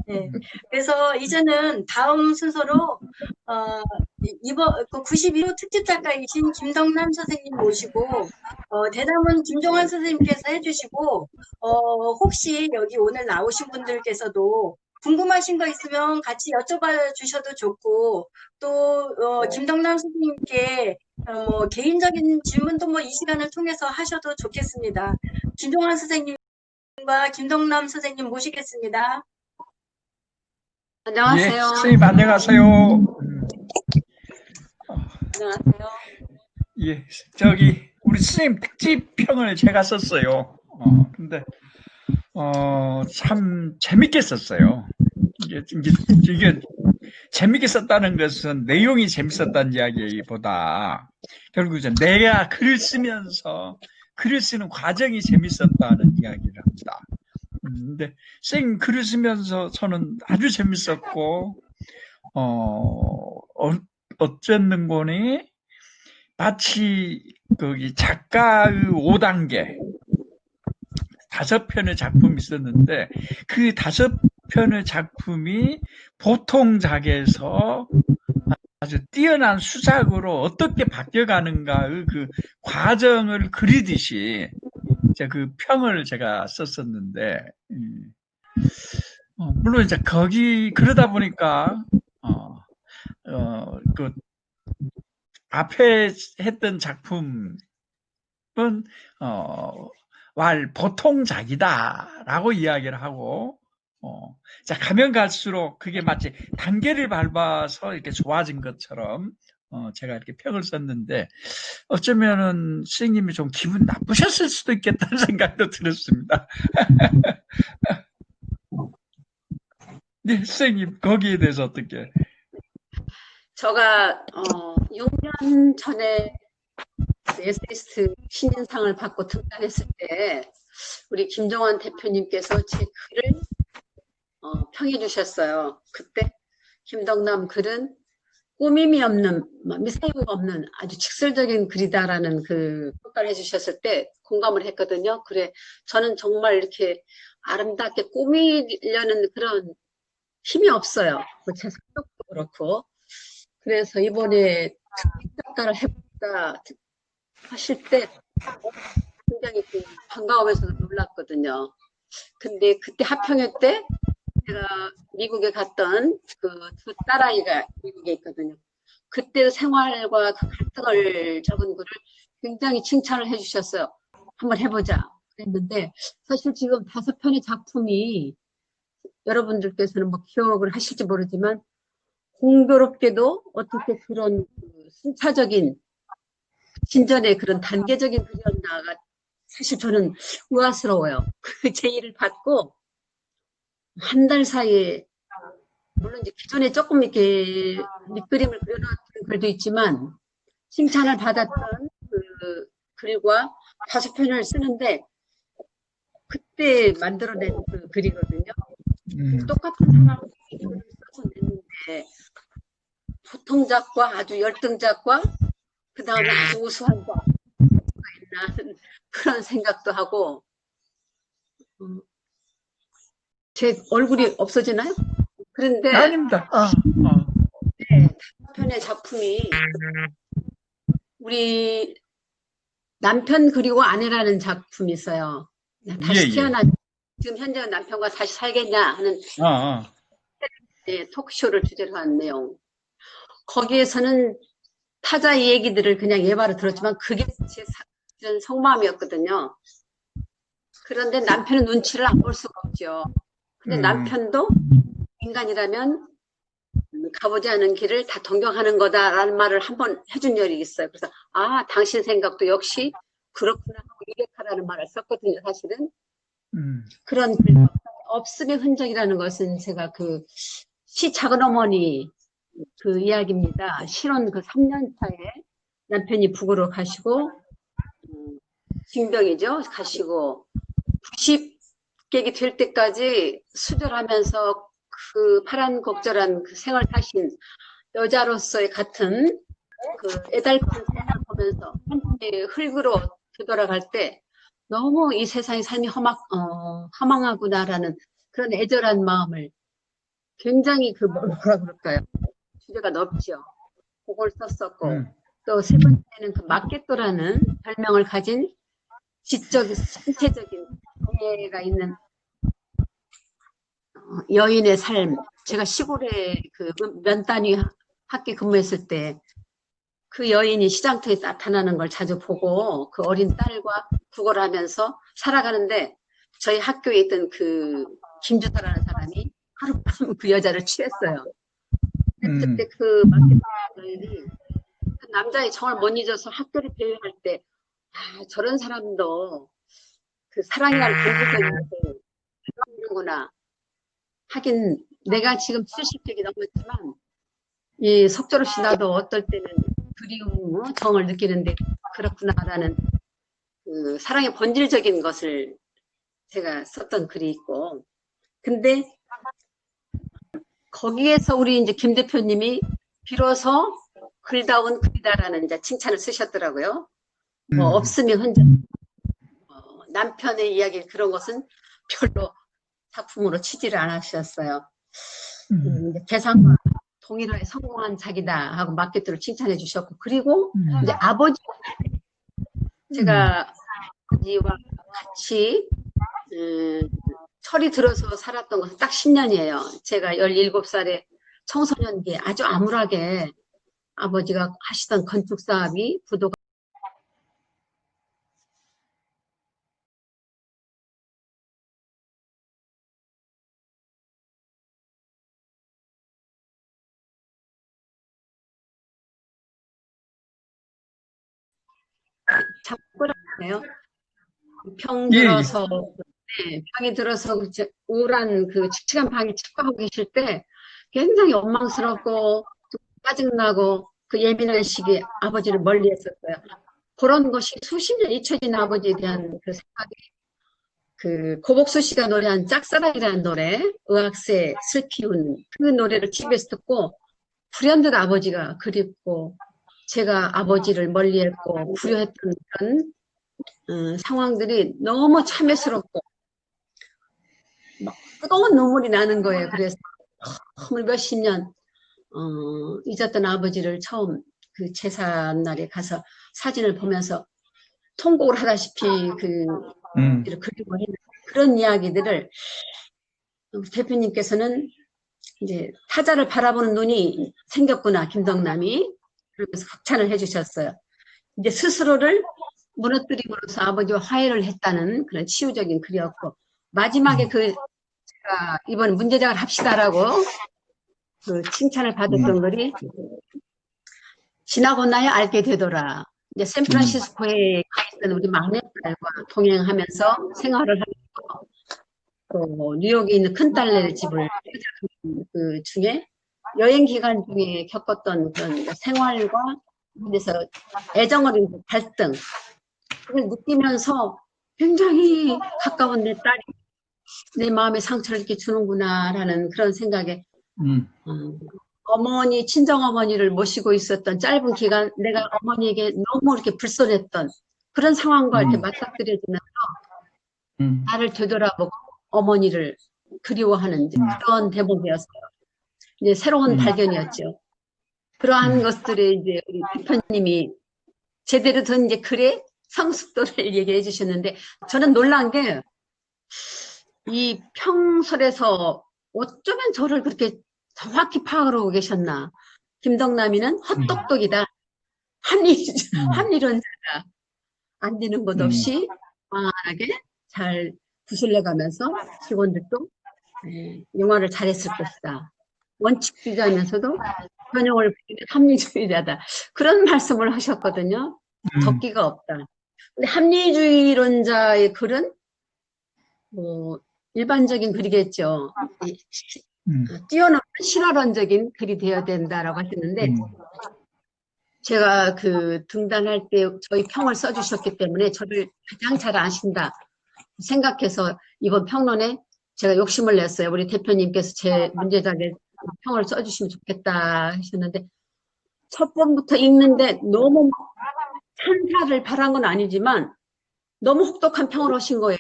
네. 그래서 이제는 다음 순서로 이번 92호 특집 작가이신 김덕남 선생님 모시고 대담은 김종환 선생님께서 해주시고 혹시 여기 오늘 나오신 분들께서도 궁금하신 거 있으면 같이 여쭤봐 주셔도 좋고 또 김덕남 선생님께 뭐 개인적인 질문도 뭐 이 시간을 통해서 하셔도 좋겠습니다. 김종환 선생님과 김덕남 선생님 모시겠습니다. 예, 안녕하세요. 선생님 안녕하세요. 안녕하세요. 예, 우리 선생님 특집평을 제가 썼어요. 근데 참 재밌게 썼어요. 이게 재밌게 썼다는 것은 내용이 재밌었다는 이야기보다 결국 이제 내가 글을 쓰면서 글을 쓰는 과정이 재밌었다는 이야기를 합니다. 근데 선생님 글을 쓰면서 저는 아주 재밌었고 어쨌는 거니 마치 거기 작가의 5단계 5편의 작품이 있었는데 그 5편의 작품이 보통작에서 아주 뛰어난 수작으로 어떻게 바뀌어가는가의 그 과정을 그리듯이 이제 그 평을 제가 썼었는데 물론 이제 그러다 보니까 그 앞에 했던 작품은 보통작이다라고 이야기를 하고 자 가면 갈수록 그게 마치 단계를 밟아서 이렇게 좋아진 것처럼 제가 이렇게 평을 썼는데 어쩌면은 선생님이 좀 기분 나쁘셨을 수도 있겠다는 생각도 들었습니다. 네, 선생님 거기에 대해서 어떻게? 제가 6년 전에 에세이스트 신인상을 받고 등단했을 때 우리 김종환 대표님께서 제 글을 평해 주셨어요. 그때 김덕남 글은 꾸밈이 없는, 미사유가 없는 아주 직설적인 글이다라는 그 평가를 해주셨을 때 공감을 했거든요. 그래, 저는 정말 이렇게 아름답게 꾸미려는 그런 힘이 없어요. 제 성격도 그렇고. 그래서 이번에 특집 작가를 해보다 하실 때 굉장히 반가우면서도 놀랐거든요. 근데 그때 합평회 때 제가 미국에 갔던 그 두 딸아이가 미국에 있거든요. 그때 생활과 그 갈등을 적은 글을 굉장히 칭찬을 해주셨어요. 한번 해보자 그랬는데 사실 지금 5편의 작품이 여러분들께서는 뭐 기억을 하실지 모르지만 공교롭게도 어떻게 그런 그 순차적인 진전의 그런 단계적인 글이었나가 사실 저는 우아스러워요. 그 제의를 받고 한 달 사이에 물론 이제 기존에 조금 이렇게 밑그림을 그려놨던 글도 있지만 칭찬을 받았던 그 글과 5편을 쓰는데 그때 만들어낸 그 글이거든요. 똑같은 사람이 글을 써서 냈는데 보통작과 아주 열등작과 그 다음에 아주 우수한 작가 있나 하는 그런 생각도 하고 제 얼굴이 없어지나요? 그런데 아닙니다. 네, 5편의 작품이 우리 남편 그리고 아내라는 작품이 있어요. 다시 예, 예. 태어난 지금 현재 남편과 다시 살겠냐 하는 네, 토크쇼를 주제로 한 내용. 거기에서는 타자의 얘기들을 그냥 예바로 들었지만 그게 제 속마음이었거든요. 그런데 남편은 눈치를 안 볼 수가 없죠. 근데 남편도 인간이라면 가보지 않은 길을 다 동경하는 거다라는 말을 한번 해준 적이 있어요. 그래서 아 당신 생각도 역시 그렇구나 하고 유력하라는 말을 썼거든요. 사실은 그런 글 없음의 흔적이라는 것은 제가 그 시 작은 어머니 그 이야기입니다. 실혼 그 3년 차에 남편이 북으로 가시고 징병이죠. 가시고 90객이 될 때까지 수절하면서 그 파란곡절한 그 생을 사신 여자로서의 같은 그 애달픈 생을 보면서 한편의 흙으로 되돌아갈 때 너무 이 세상의 삶이 허망하구나라는 그런 애절한 마음을 굉장히 그 뭐라 그럴까요? 주제가 넓죠. 그걸 썼었고 또 세 번째는 그 마켓도라는 별명을 가진 지적, 신체적인 장애가 있는 여인의 삶. 제가 시골에 그 면단위 학교 근무했을 때 그 여인이 시장터에 나타나는 걸 자주 보고 그 어린 딸과 구걸을 하면서 살아가는데 저희 학교에 있던 그 김주사라는 사람이 하룻밤 그 여자를 취했어요. 그때 그 마켓 여인이 그 남자의 정을 못 잊어서 학교를 배회할 때 아, 저런 사람도 그 사랑이라는 본질적인 것을 하는구나. 하긴 내가 지금 70팩이 넘었지만 이 속절없이 나도 어떨 때는 그리움, 정을 느끼는데 그렇구나라는 그 사랑의 본질적인 것을 제가 썼던 글이 있고 근데 거기에서 우리 이제 김 대표님이 비로소 글다운 글이다라는 이제 칭찬을 쓰셨더라고요. 뭐 없으면 흔적 남편의 이야기 그런 것은 별로 작품으로 치지를 않으셨어요. 계산과 동일하게 성공한 자기다 하고 마켓으로 칭찬해 주셨고 그리고 이제 아버지 제가 아버지와 같이 철이 들어서 살았던 것은 딱 10년이에요. 제가 17살에 청소년기에 아주 암울하게 아버지가 하시던 건축 사업이 부도가 참 꿀하네요. 병 들어서 네, 병이 들어서 우울한 그 칙칙한 방에 치과하고 계실 때 굉장히 원망스럽고 짜증나고 그 예민한 시기에 아버지를 멀리 했었어요. 그런 것이 수십 년 잊혀진 아버지에 대한 그 생각이 그 고복수 씨가 노래한 짝사랑이라는 노래 의학세 슬피운 그 노래를 집에서 듣고 불현듯 아버지가 그립고 제가 아버지를 멀리했고 불효했던 그런 상황들이 너무 참회스럽고 막 뜨거운 눈물이 나는 거예요. 그래서 정말 몇십 년 잊었던 아버지를 처음 그 제사 날에 가서 사진을 보면서 통곡을 하다시피 그리고 그런 이야기들을 대표님께서는 이제 타자를 바라보는 눈이 생겼구나 김덕남이 그러면서 극찬을 해주셨어요. 이제 스스로를 무너뜨림으로써 아버지와 화해를 했다는 그런 치유적인 글이었고, 마지막에 제가 이번 문제작을 합시다라고 그 칭찬을 받았던 글이 지나고 나야 알게 되더라. 이제 샌프란시스코에 가 있던 우리 막내딸과 동행하면서 생활을 하면서 또 뉴욕에 있는 큰딸네 집을 그 중에 여행 기간 중에 겪었던 그런 생활과 그래서 애정 어린 갈등 그걸 느끼면서 굉장히 가까운 내 딸이 내 마음에 상처를 이렇게 주는구나라는 그런 생각에 어머니, 친정어머니를 모시고 있었던 짧은 기간 내가 어머니에게 너무 이렇게 불손했던 그런 상황과 이렇게 맞닥뜨려지면서 나를 되돌아보고 어머니를 그리워하는 그런 대목이었어요. 이제 새로운 발견이었죠. 그러한 것들을 이제 우리 대표님이 제대로 된 이제 글의 성숙도를 얘기해 주셨는데 저는 놀란 게 이 평설에서 어쩌면 저를 그렇게 정확히 파악을 하고 계셨나. 김덕남이는 헛똑똑이다. 합리론자다. 안 되는 것 없이 완하게 잘 구슬려가면서 직원들도 영화를 잘했을 것이다. 원칙주의자면서도 변형을 부리는 합리주의자다. 그런 말씀을 하셨거든요. 덮기가 없다. 근데 합리주의론자의 글은 뭐 일반적인 글이겠죠. 뛰어넘는 신화론적인 글이 되어야 된다라고 하셨는데 제가 그 등단할 때 저희 평을 써주셨기 때문에 저를 가장 잘 아신다 생각해서 이번 평론에 제가 욕심을 냈어요. 우리 대표님께서 제 문제작에 평을 써주시면 좋겠다 하셨는데 첫 번부터 읽는데 너무 찬사를 바란 건 아니지만 너무 혹독한 평을 하신 거예요.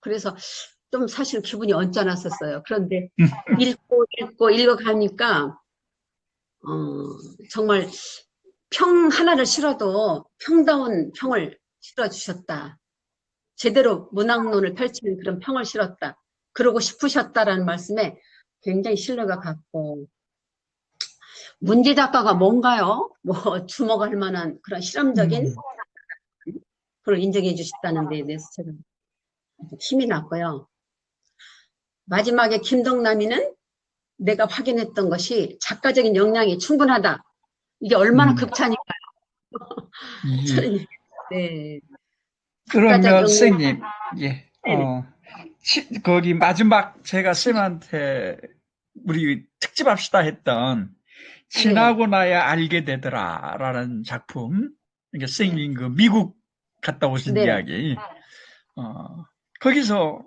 그래서 좀 사실 기분이 언짢았었어요. 그런데 읽고 읽어가니까 정말 평 하나를 실어도 평다운 평을 실어주셨다. 제대로 문학론을 펼치는 그런 평을 실었다. 그러고 싶으셨다라는 말씀에 굉장히 신뢰가 갔고 문제 작가가 뭔가요? 뭐 주목할 만한 그런 실험적인 그걸 인정해 주셨다는 데에 대해서 제가 힘이 났고요. 마지막에 김덕남이는 내가 확인했던 것이 작가적인 역량이 충분하다. 이게 얼마나 극찬인가요? 저는 네. 그러면 선생님, 거기 마지막 제가 쌤한테 우리 특집합시다 했던 지나고 나야 알게 되더라라는 작품, 그러니까 선생님 그 미국 갔다 오신 이야기, 거기서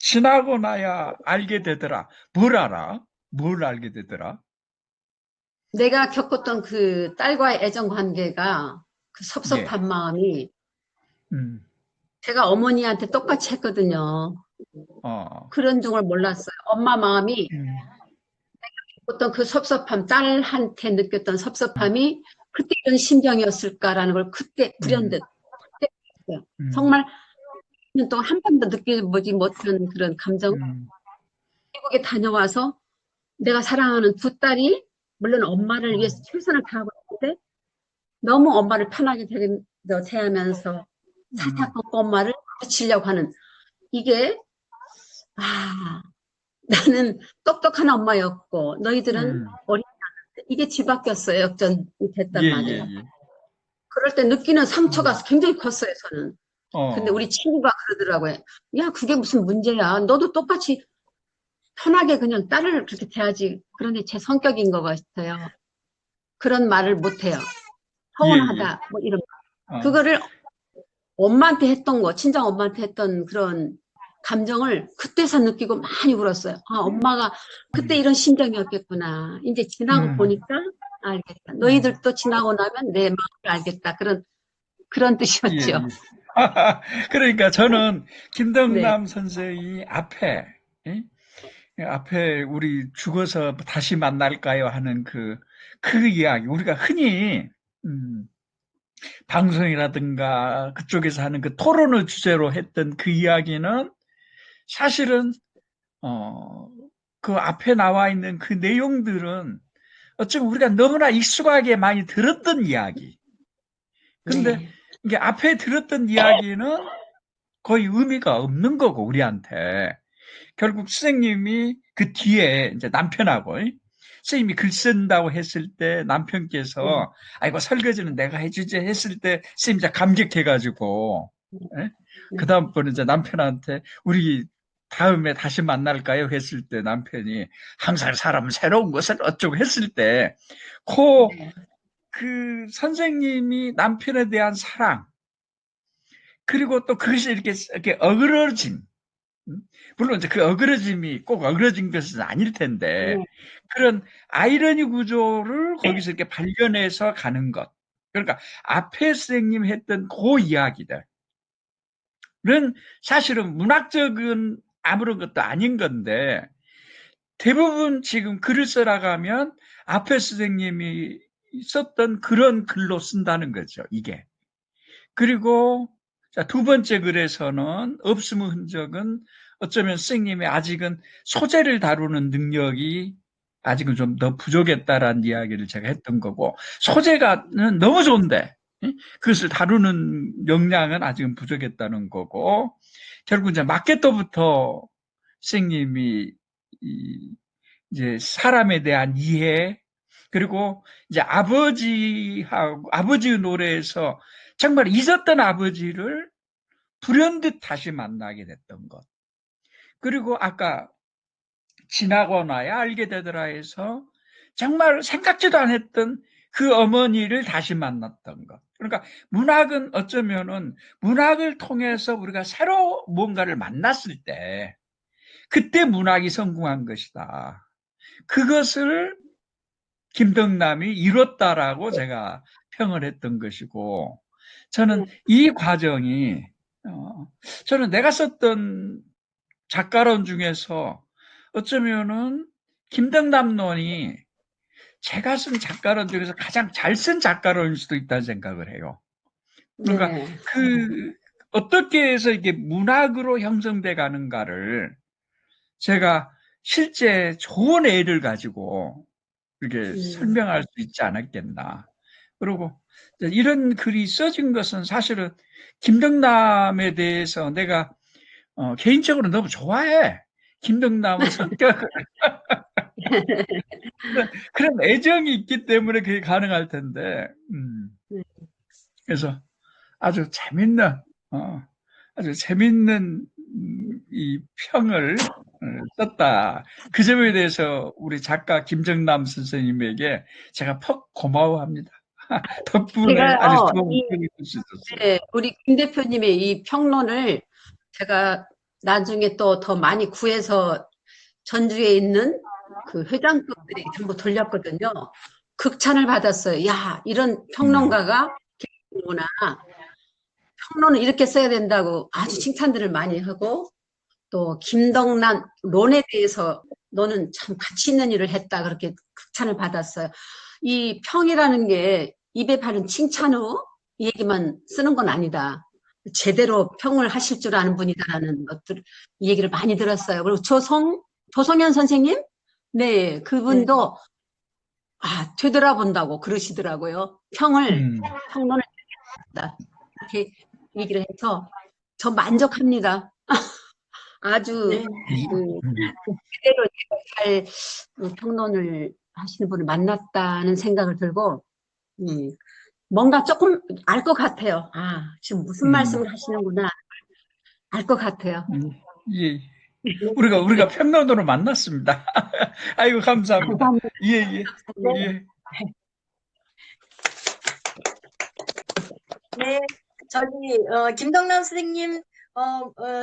지나고 나야 알게 되더라. 뭘 알아? 뭘 알게 되더라? 내가 겪었던 그 딸과의 애정 관계가 그 섭섭한 마음이 제가 어머니한테 똑같이 했거든요. 그런 줄을 몰랐어요. 엄마 마음이 어떤 그 섭섭함, 딸한테 느꼈던 섭섭함이 그때 이런 심정이었을까라는 걸 그때 불현듯 그때 정말 1년 동안 한 번도 느껴보지 못한 그런 감정. 미국에 다녀와서 내가 사랑하는 두 딸이 물론 엄마를 위해서 최선을 다하고 있는데 너무 엄마를 편하게 대하면서 사사건건 엄마를 고치려고 하는 이게 나는 똑똑한 엄마였고 너희들은 어린이 않았는데 이게 뒤바뀌었어요. 역전이 됐단 말이에요. 그럴 때 느끼는 상처가 굉장히 컸어요. 저는. 근데 우리 친구가 그러더라고요. 야 그게 무슨 문제야. 너도 똑같이 편하게 그냥 딸을 그렇게 대하지. 그런데 제 성격인 것 같아요. 그런 말을 못해요. 서운하다 뭐 이런 거. 그거를 엄마한테 했던 거 친정 엄마한테 했던 그런 감정을 그때서 느끼고 많이 울었어요. 엄마가 그때 이런 심정이었겠구나. 이제 지나고 보니까 알겠다. 너희들도 지나고 나면 내 마음을 알겠다. 그런 뜻이었죠. 그러니까 저는 김덕남 선생이 앞에 우리 죽어서 다시 만날까요 하는 그 이야기, 우리가 흔히 방송이라든가 그쪽에서 하는 그 토론을 주제로 했던 그 이야기는 사실은 그 앞에 나와 있는 그 내용들은 어쩌면 우리가 너무나 익숙하게 많이 들었던 이야기. 근데 네. 이게 앞에 들었던 이야기는 거의 의미가 없는 거고, 우리한테. 결국 선생님이 그 뒤에 이제 남편하고, 선생님이 글 쓴다고 했을 때 남편께서, 아이고, 설거지는 내가 해주지 했을 때 선생님 이제 감격해가지고, 그 다음번에 이제 남편한테 우리 다음에 다시 만날까요? 했을 때 남편이 항상 사람은 새로운 것을 어쩌고 했을 때, 그 선생님이 남편에 대한 사랑, 그리고 또 그것이 이렇게 어그러짐, 물론 이제 그 어그러짐이 꼭 어그러진 것은 아닐 텐데, 그런 아이러니 구조를 거기서 이렇게 발견해서 가는 것. 그러니까 앞에 선생님 했던 그 이야기들은 사실은 문학적인 아무런 것도 아닌 건데, 대부분 지금 글을 써나가면 앞에 선생님이 썼던 그런 글로 쓴다는 거죠, 이게. 그리고 자, 두 번째 글에서는 없음의 흔적은 어쩌면 선생님이 아직은 소재를 다루는 능력이 아직은 좀 더 부족했다라는 이야기를 제가 했던 거고, 소재가는 너무 좋은데 그것을 다루는 역량은 아직은 부족했다는 거고, 결국 이제 마케터부터 선생님이 이제 사람에 대한 이해, 그리고 이제 아버지의 노래에서 정말 잊었던 아버지를 불현듯 다시 만나게 됐던 것. 그리고 아까 지나고나야 알게 되더라 해서 정말 생각지도 않았던 그 어머니를 다시 만났던 것. 그러니까 문학은 어쩌면은 문학을 통해서 우리가 새로 뭔가를 만났을 때 그때 문학이 성공한 것이다. 그것을 김덕남이 이뤘다라고 제가 평을 했던 것이고, 저는 이 과정이 저는 내가 썼던 작가론 중에서 어쩌면은 김덕남론이 제가 쓴 작가론 중에서 가장 잘 쓴 작가론일 수도 있다는 생각을 해요. 그러니까 어떻게 해서 이게 문학으로 형성돼 가는가를 제가 실제 좋은 예를 가지고 이렇게 설명할 수 있지 않았겠나. 그리고 이런 글이 써진 것은 사실은 김덕남에 대해서 내가 개인적으로 너무 좋아해. 김덕남의 성격을. 그런 애정이 있기 때문에 그게 가능할 텐데. 그래서 아주 재밌는, 이 평을 썼다. 그 점에 대해서 우리 작가 김정남 선생님에게 제가 퍽 고마워합니다. 덕분에 아주 제가요, 좋은 글을 쓸 수 있었어요. 네, 우리 김 대표님의 이 평론을 제가 나중에 또 더 많이 구해서 전주에 있는 그 회장급들이 전부 돌렸거든요. 극찬을 받았어요. 야, 이런 평론가가 계시구나. 평론을 이렇게 써야 된다고 아주 칭찬들을 많이 하고, 또 김덕남 론에 대해서 너는 참 가치 있는 일을 했다, 그렇게 극찬을 받았어요. 이 평이라는 게 입에 바른 칭찬 후 이 얘기만 쓰는 건 아니다. 제대로 평을 하실 줄 아는 분이다라는 것들, 이 얘기를 많이 들었어요. 그리고 조성현 선생님? 네, 그분도 되돌아본다고 그러시더라고요. 평론을 했다, 이렇게 얘기를 해서 저 만족합니다. 아주 제대로 잘 평론을 하시는 분을 만났다는 생각을 들고, 뭔가 조금 알 것 같아요. 지금 무슨 말씀을 하시는구나, 알 것 같아요. 예. 우리가 평론으로 만났습니다. 아이고, 감사합니다. 감사합니다. 예. 네, 저기 김덕남 선생님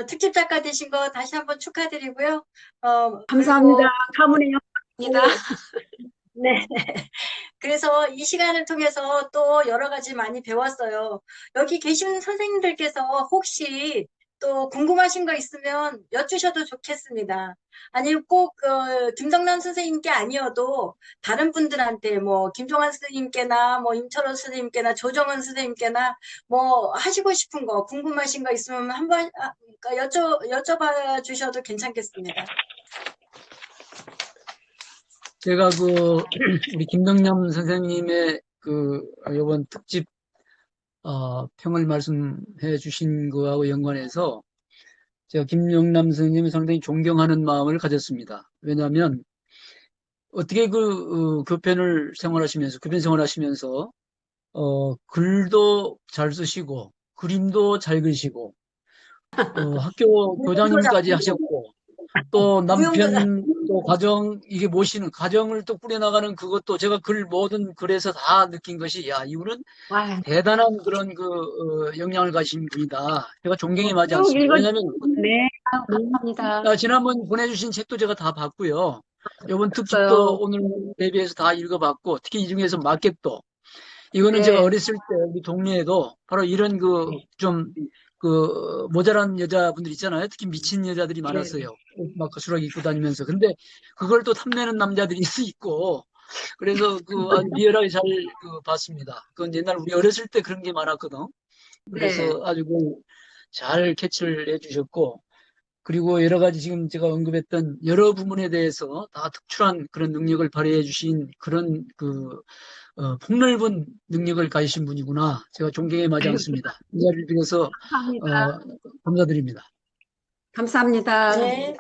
특집 작가 되신 거 다시 한번 축하드리고요. 감사합니다. 가문의 영광입니다. 네. 그래서 이 시간을 통해서 또 여러 가지 많이 배웠어요. 여기 계신 선생님들께서 혹시 또 궁금하신 거 있으면 여쭈셔도 좋겠습니다. 아니면 꼭 김덕남 선생님께 아니어도 다른 분들한테 뭐 김종환 선생님께나 뭐 임철호 선생님께나 조정은 선생님께나 뭐 하시고 싶은 거, 궁금하신 거 있으면 한번 여쭤봐 주셔도 괜찮겠습니다. 제가 우리 김덕남 선생님의 이번 특집, 평을 말씀해 주신 거하고 연관해서 제가 김영남 선생님을 상당히 존경하는 마음을 가졌습니다. 왜냐하면 어떻게 교편 생활하시면서, 글도 잘 쓰시고, 그림도 잘 그리시고, 학교 교장님까지 하셨고, 또 남편, 또 가정, 이게 모시는, 가정을 또 꾸려나가는 그것도 제가 모든 글에서 다 느낀 것이, 야, 이분은 와, 대단한 그런 역량을 가진 분이다. 제가 존경이 마지 쭉 않습니다. 왜냐하면, 네, 감사합니다. 지난번 보내주신 책도 제가 다 봤고요. 이번 특집도 봤어요. 오늘 대비해서 다 읽어봤고, 특히 이 중에서 마켓도, 이거는 네. 제가 어렸을 때 우리 동네에도 바로 이런 모자란 여자분들 있잖아요. 특히 미친 여자들이 많았어요. 막 거수라기 입고 다니면서. 근데 그걸 또 탐내는 남자들이 있고, 그래서 아주 리얼하게 잘 봤습니다. 그건 옛날 우리 어렸을 때 그런 게 많았거든. 그래서 네. 아주 잘 캐치를 해주셨고, 그리고 여러 가지 지금 제가 언급했던 여러 부분에 대해서 다 특출한 그런 능력을 발휘해 주신 그런 폭넓은 능력을 가지신 분이구나. 제가 존경에 마지 않습니다. 이 자리를 빌어서 감사합니다. 감사드립니다. 감사합니다. 네.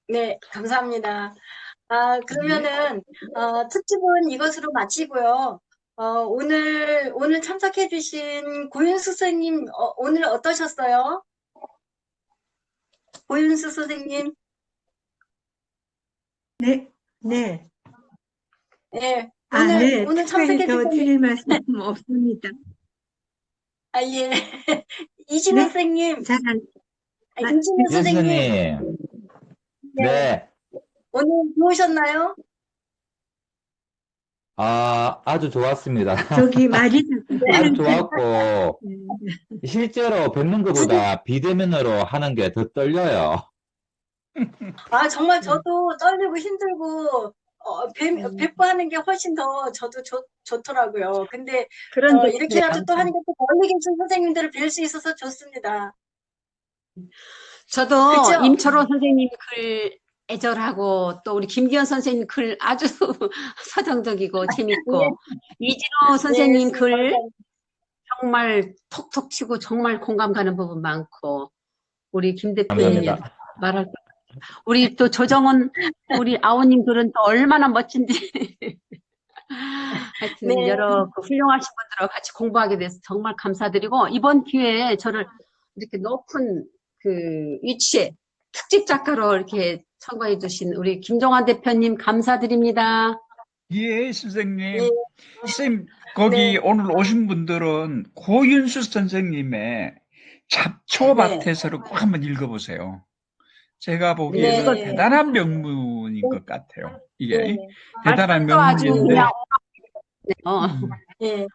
네, 감사합니다. 그러면은, 특집은 이것으로 마치고요. 오늘 참석해주신 고윤수 선생님, 오늘 어떠셨어요? 고윤수 선생님, 네, 네. 예, 네. 오늘 특별히 더 참석해주신, 드릴 말씀 없습니다. 예. 이진호 네? 선생님, 잘, 이진호 예, 선생님, 선생님. 네. 오늘 좋으셨나요? 아주 좋았습니다. 저기 말이 아주 좋았고, 네. 실제로 뵙는 것보다 비대면으로 하는 게 더 떨려요. 정말 저도 떨리고 힘들고, 뵙고 하는 게 훨씬 더 저도 좋더라고요. 근데, 그런데 이렇게라도 또 하니까 또 멀리 계신 선생님들을 뵐 수 있어서 좋습니다. 저도 그쵸? 임철호 선생님 글 애절하고 또 우리 김기현 선생님 글 아주 서정적이고 재밌고 이진호 선생님 네, 글 맞아요. 정말 톡톡 치고 정말 공감 가는 부분 많고 우리 김 대표님이 감사합니다. 말할 거 우리 또 조정은 우리 아우님 글은 또 얼마나 멋진지 하여튼 네. 여러 훌륭하신 분들과 같이 공부하게 돼서 정말 감사드리고 이번 기회에 저를 이렇게 높은 위치에 특집 작가로 이렇게 선거해 주신 우리 김종환 대표님 감사드립니다. 예, 선생님. 네. 선생님, 거기 네. 오늘 오신 분들은 고윤수 선생님의 잡초밭에서를 꼭 한번 읽어보세요. 제가 보기에는 네. 대단한 명문인 것 같아요. 이게 네. 대단한 말씀도 아주 명문인데, 그냥 네.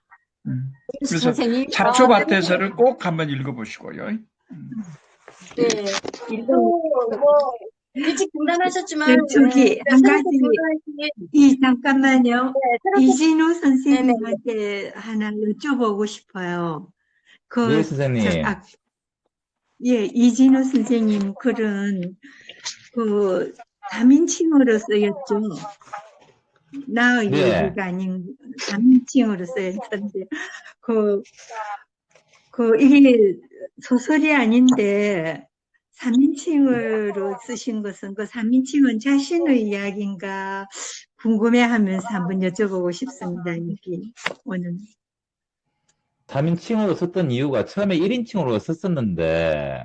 그래서 선생님 잡초밭에서를 꼭 한번 읽어보시고요. 네. 또, 일찍 중단하셨지만, 저기 한 가지 새롭게 잠깐만요. 새롭게 이진호 선생님한테 하나 여쭤보고 싶어요. 네, 선생님. 이진호 선생님 글은 3인칭으로 쓰였죠. 나의 네. 얘기가 아닌 3인칭으로 쓰였는데 이게 소설이 아닌데 3인칭으로 쓰신 것은 3인칭은 자신의 이야기인가 궁금해하면서 한번 여쭤보고 싶습니다. 여기 오늘. 3인칭으로 썼던 이유가 처음에 1인칭으로 썼었는데,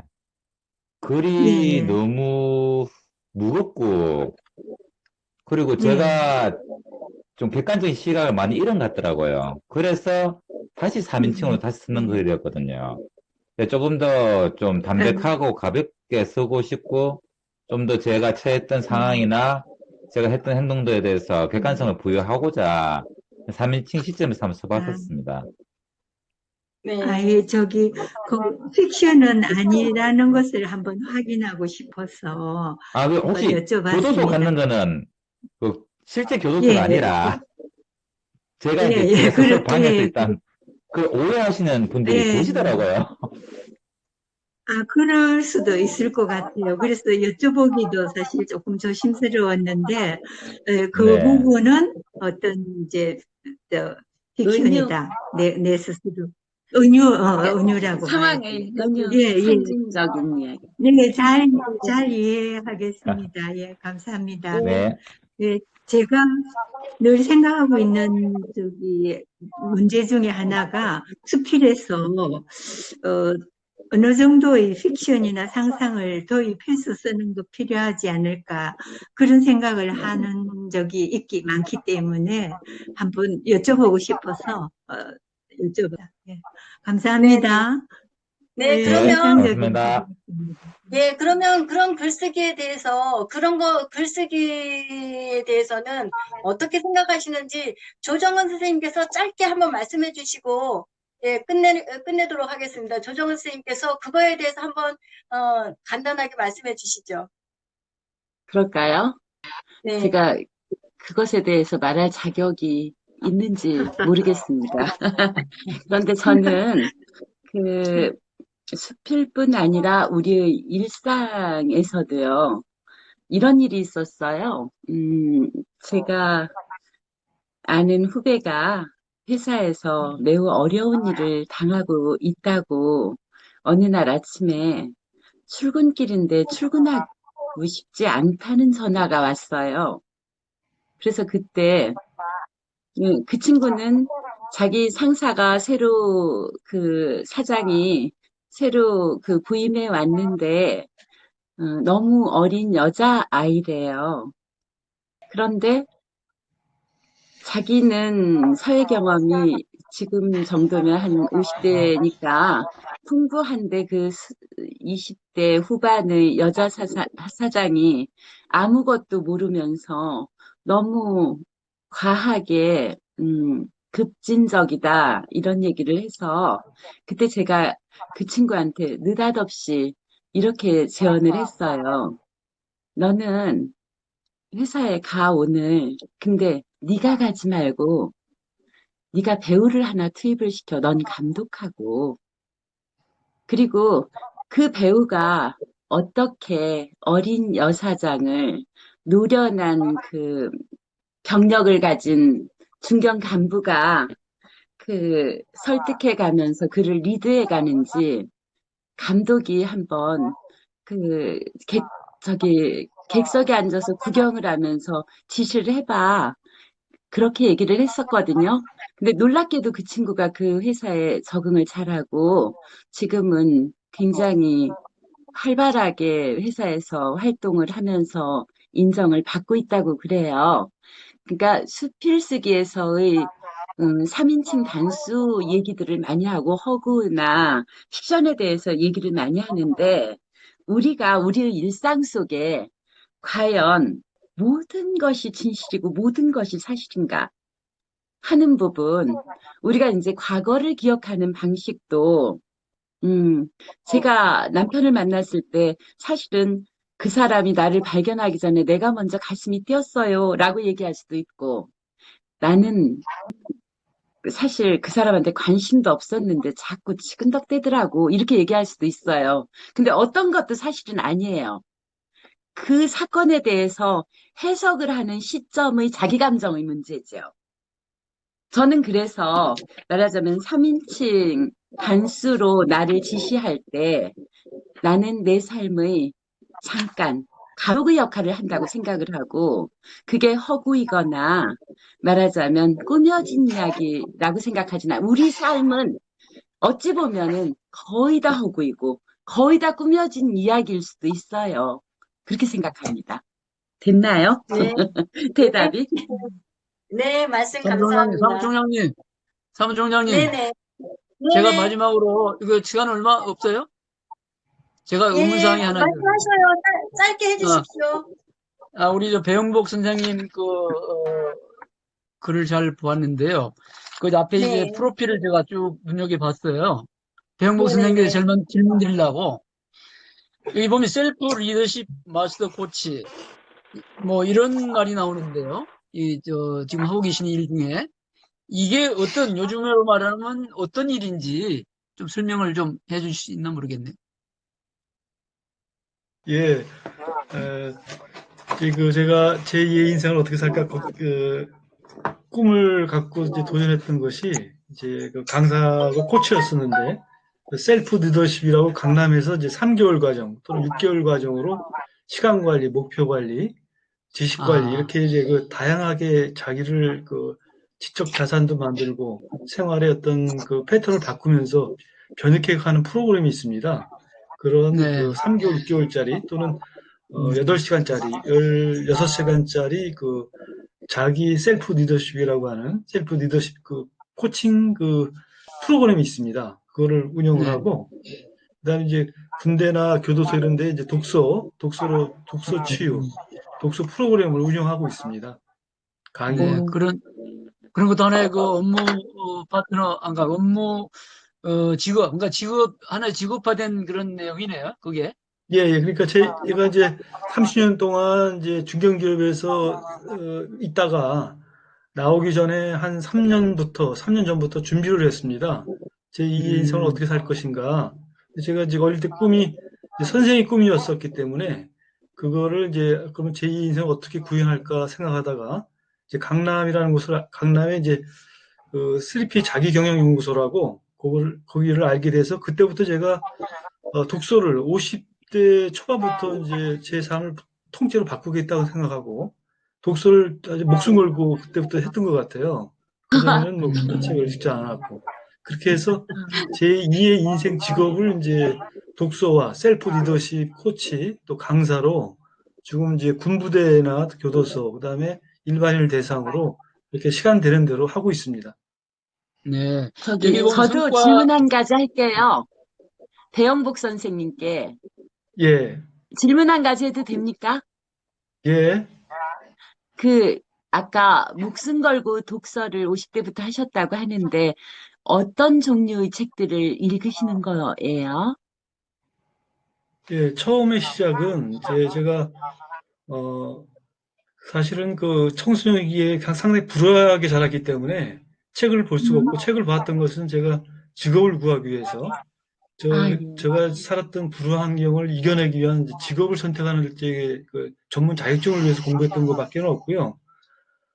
글이 예. 너무 무겁고, 그리고 제가 좀 객관적인 시각을 많이 잃은 것 같더라고요. 그래서 다시 3인칭으로 다시 쓰는 글이 되었거든요. 조금 더 좀 담백하고 가볍게 쓰고 싶고, 좀 더 제가 처했던 상황이나 제가 했던 행동들에 대해서 객관성을 부여하고자 3인칭 시점에서 한번 써봤었습니다. 네. 저기 픽션은 아니라는 것을 한번 확인하고 싶어서 혹시 여쭤봤습니다. 교도소 갔는 거는 실제 교도소가 아니라 제가 이제 소설 방에서 일단 오해하시는 분들이 계시더라고요. 그럴 수도 있을 것 같아요. 그래서 여쭤보기도 사실 조금 조심스러웠는데, 그 네. 부분은 어떤 이제, 저, 은유, 픽션이다. 내 스스로. 은유라고 상황의 봐야지. 은유, 예, 예. 상징적인 이야기. 네, 잘 이해하겠습니다. 예, 감사합니다. 네. 예, 제가 늘 생각하고 있는 문제 중에 하나가 수필에서 어느 정도의 픽션이나 상상을 도입해서 쓰는 거 필요하지 않을까 그런 생각을 하는 적이 많기 때문에 한번 여쭤보고 싶어서 여쭤봐. 예, 감사합니다. 네, 예, 네, 그러면, 인상적인 고맙습니다. 부분이었습니다. 예, 그러면 그런 글쓰기에 대해서, 글쓰기에 대해서는 어떻게 생각하시는지 조정은 선생님께서 짧게 한번 말씀해 주시고, 예, 끝내도록 하겠습니다. 조정은 선생님께서 그거에 대해서 한번, 간단하게 말씀해 주시죠. 그럴까요? 네. 제가 그것에 대해서 말할 자격이 있는지 모르겠습니다. 그런데 저는 그 수필뿐 아니라 우리의 일상에서도요, 이런 일이 있었어요. 제가 아는 후배가 회사에서 매우 어려운 일을 당하고 있다고 어느 날 아침에 출근길인데 출근하고 싶지 않다는 전화가 왔어요. 그래서 그때 그 친구는 자기 상사가 사장이 새로 부임해 왔는데 너무 어린 여자아이래요. 그런데 자기는 사회 경험이 지금 정도면 한 50대니까 풍부한데 20대 후반의 여자 사장이 아무것도 모르면서 너무 과하게 급진적이다 이런 얘기를 해서 그때 제가 그 친구한테 느닷없이 이렇게 제언을 했어요. 너는 회사에 가 오늘. 근데 네가 가지 말고 네가 배우를 하나 투입을 시켜. 넌 감독하고. 그리고 그 배우가 어떻게 어린 여사장을 노련한 경력을 가진 중견 간부가 설득해 가면서 그를 리드해 가는지 감독이 한번 그 객석에 앉아서 구경을 하면서 지시를 해봐. 그렇게 얘기를 했었거든요. 근데 놀랍게도 그 친구가 그 회사에 적응을 잘하고 지금은 굉장히 활발하게 회사에서 활동을 하면서 인정을 받고 있다고 그래요. 그러니까 수필쓰기에서의 3인칭 단수 얘기들을 많이 하고 허구나 픽션에 대해서 얘기를 많이 하는데 우리가 우리의 일상 속에 과연 모든 것이 진실이고 모든 것이 사실인가 하는 부분, 우리가 이제 과거를 기억하는 방식도, 제가 남편을 만났을 때 사실은 그 사람이 나를 발견하기 전에 내가 먼저 가슴이 뛰었어요 라고 얘기할 수도 있고, 나는 사실 그 사람한테 관심도 없었는데 자꾸 치근덕대더라고 이렇게 얘기할 수도 있어요. 근데 어떤 것도 사실은 아니에요. 그 사건에 대해서 해석을 하는 시점의 자기 감정의 문제죠. 저는 그래서 말하자면 3인칭 단수로 나를 지시할 때 나는 내 삶의 잠깐 가족의 역할을 한다고 생각을 하고 그게 허구이거나 말하자면 꾸며진 이야기라고 생각하지는 우리 삶은 어찌 보면은 거의 다 허구이고 거의 다 꾸며진 이야기일 수도 있어요. 그렇게 생각합니다. 됐나요? 네. 대답이? 네, 말씀 사무총장님, 감사합니다. 사무총장님, 네네. 제가 네네. 마지막으로, 이거 시간 얼마 없어요? 제가 예, 의문사항이 하나 있어요. 말씀하셔요. 짧게 어, 해주십시오. 우리 배영복 선생님 글을 잘 보았는데요. 그 앞에 이제 네. 프로필을 제가 쭉 눈여겨봤어요. 배영복 선생님께 네네네. 질문 드리려고. 여기 보면 셀프 리더십 마스터 코치, 뭐 이런 말이 나오는데요. 지금 하고 계신 일 중에. 이게 요즘으로 말하면 어떤 일인지 좀 설명을 좀 해주실 수 있나 모르겠네. 예, 제가 제2의 인생을 어떻게 살까, 꿈을 갖고 이제 도전했던 것이 이제 그 강사고 코치였었는데, 그 셀프 리더십이라고 강남에서 이제 3개월 과정 또는 6개월 과정으로 시간 관리, 목표 관리, 지식 관리, 아, 이렇게 이제 그 다양하게 자기를 그 지적 자산도 만들고 생활의 어떤 그 패턴을 바꾸면서 변혁해 가는 프로그램이 있습니다. 그런 네. 그 3개월, 6개월짜리 또는 음, 8시간짜리, 16시간짜리 그 자기 셀프 리더십이라고 하는 셀프 리더십 그 코칭 그 프로그램이 있습니다. 그거를 운영을 네. 하고, 그다음에 이제 군대나 교도소 이런 데 이제 독서 치유, 독서 프로그램을 운영하고 있습니다. 네. 강의. 그런 것도 하나의 그 업무 파트너, 안가 업무 직업, 그러니까 하나의 직업화된 그런 내용이네요. 그게. 예, 예. 그러니까 제가 이제 30년 동안 이제 중견기업에서 있다가 나오기 전에 한 3년 전부터 준비를 했습니다. 제 2의 인생을 음, 어떻게 살 것인가. 제가 이제 어릴 때 꿈이 이제 선생의 꿈이었었기 때문에 그거를 이제 그러면 제 2의 인생을 어떻게 구현할까 생각하다가 이제 강남에 이제 그 3P 자기경영연구소라고 거기를 알게 돼서 그때부터 제가 독서를 50대 초반부터 이제 제 삶을 통째로 바꾸겠다고 생각하고 독서를 아주 목숨 걸고 그때부터 했던 것 같아요. 그전에는 뭐 그런 책을 읽지 않았고 그렇게 해서 제 2의 인생 직업을 이제 독서와 셀프 리더십 코치 또 강사로 지금 이제 군부대나 교도소 그다음에 일반인을 대상으로 이렇게 시간 되는 대로 하고 있습니다. 네. 여기 저기, 보면 저도 질문 한 가지 할게요. 배영복 선생님께 예, 질문 한 가지 해도 됩니까? 예. 그, 아까 목숨 걸고 독서를 50대부터 하셨다고 하는데, 어떤 종류의 책들을 읽으시는 거예요? 예, 처음의 시작은 제가 어 사실은 그 청소년기에 상당히 불우하게 자랐기 때문에 책을 볼 수가 음. 없고 책을 봤던 것은 제가 직업을 구하기 위해서 아, 예. 제가 살았던 불우한 환경을 이겨내기 위한 이제 직업을 선택하는 그 전문 자격증을 위해서 공부했던 것밖에 없고요.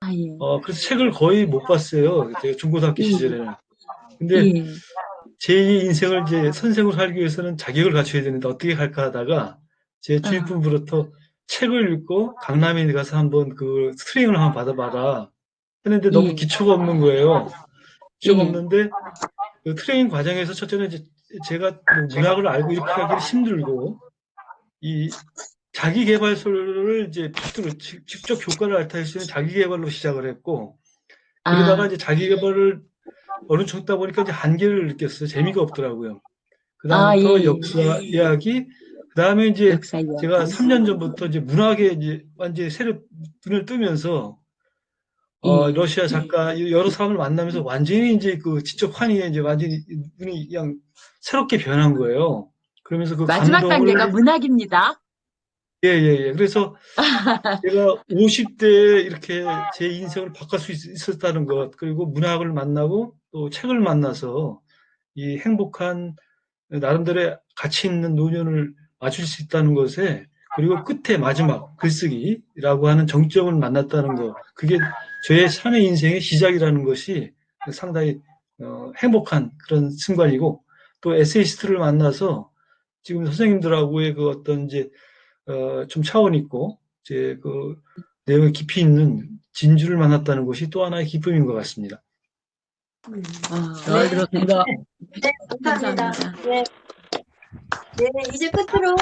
아, 예. 그래서 책을 거의 못 봤어요. 제가 중고등학교 예, 시절에는. 근데 예, 제2의 인생을 이제 선생으로 살기 위해서는 자격을 갖춰야 되는데 어떻게 할까 하다가 제 어, 주위분으로부터 책을 읽고 강남에 가서 한번 그 트레이닝을 한번 받아봐라 했는데 너무 예, 기초가 없는 거예요. 기초가 예. 없는데 그 트레이닝 과정에서 첫째는 이제 제가 뭐 문학을 알고 이렇게 하기는 힘들고 이 자기 개발서를 이제 직접 효과를 나타낼 수 있는 자기 개발로 시작을 했고 그러다가 아, 이제 자기 개발을 어느 정도 하다 보니까 이제 한계를 느꼈어요. 재미가 없더라고요. 아, 그다음부터 예. 역사 이야기, 그다음에 이제 역사 이야기. 제가 3년 전부터 이제 문학에 이제 완전히 새로 눈을 뜨면서 예. 러시아 작가 여러 사람을 만나면서 완전히 이제 그 지적 환희에 이제 완전히 눈이 그냥 새롭게 변한 거예요. 그러면서 그 마지막 단계가 감동을 문학입니다. 예, 예, 예. 그래서 제가 50대 이렇게 제 인생을 바꿀 수 있었다는 것, 그리고 문학을 만나고 또 책을 만나서 이 행복한 나름대로의 가치 있는 노년을 맞출 수 있다는 것에 그리고 끝에 마지막 글쓰기라고 하는 정점을 만났다는 것 그게 저의 삶의 인생의 시작이라는 것이 상당히 행복한 그런 순간이고 또 에세이스트를 만나서 지금 선생님들하고의 그 어떤 이제 좀 차원 있고 이제 그 내용이 깊이 있는 진주를 만났다는 것이 또 하나의 기쁨인 것 같습니다. 잘 들었습니다. 네, 감사합니다. 감사합니다. 네, 네, 이제 끝으로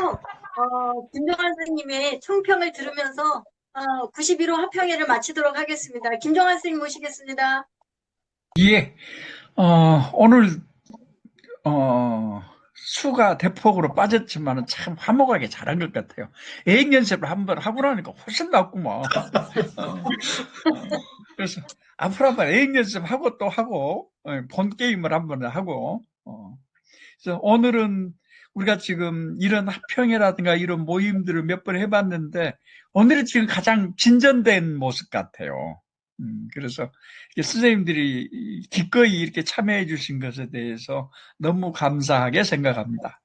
김종환 선생님의 총평을 들으면서 91호 화평회를 마치도록 하겠습니다. 김종환 선생님 모시겠습니다. 예, 오늘 수가 대폭으로 빠졌지만은 참 화목하게 잘한 것 같아요. 애행 연습을 한번 하고 나니까 훨씬 낫구만. 그래서 앞으로 한번 애행 연습하고 또 하고 본 게임을 한번 하고 그래서 오늘은 우리가 지금 이런 합평회라든가 이런 모임들을 몇 번 해봤는데 오늘이 지금 가장 진전된 모습 같아요. 그래서 선생님들이 기꺼이 이렇게 참여해 주신 것에 대해서 너무 감사하게 생각합니다.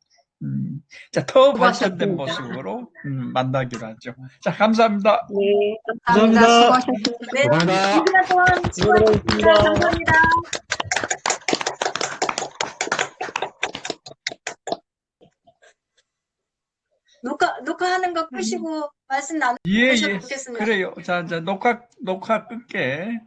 자, 더 발전된 수고하셨습니다. 모습으로 만나기로 하죠. 자, 감사합니다. 네, 감사합니다. 감사합니다. 수고하셨습니다. 네, 감사합니다. 이 시간 동안 수고하셨습니다. 감사합니다. 녹화하는 거 끄시고 말씀 예, 나누셔도 예. 좋겠습니다. 그래요. 자, 녹화 끌게.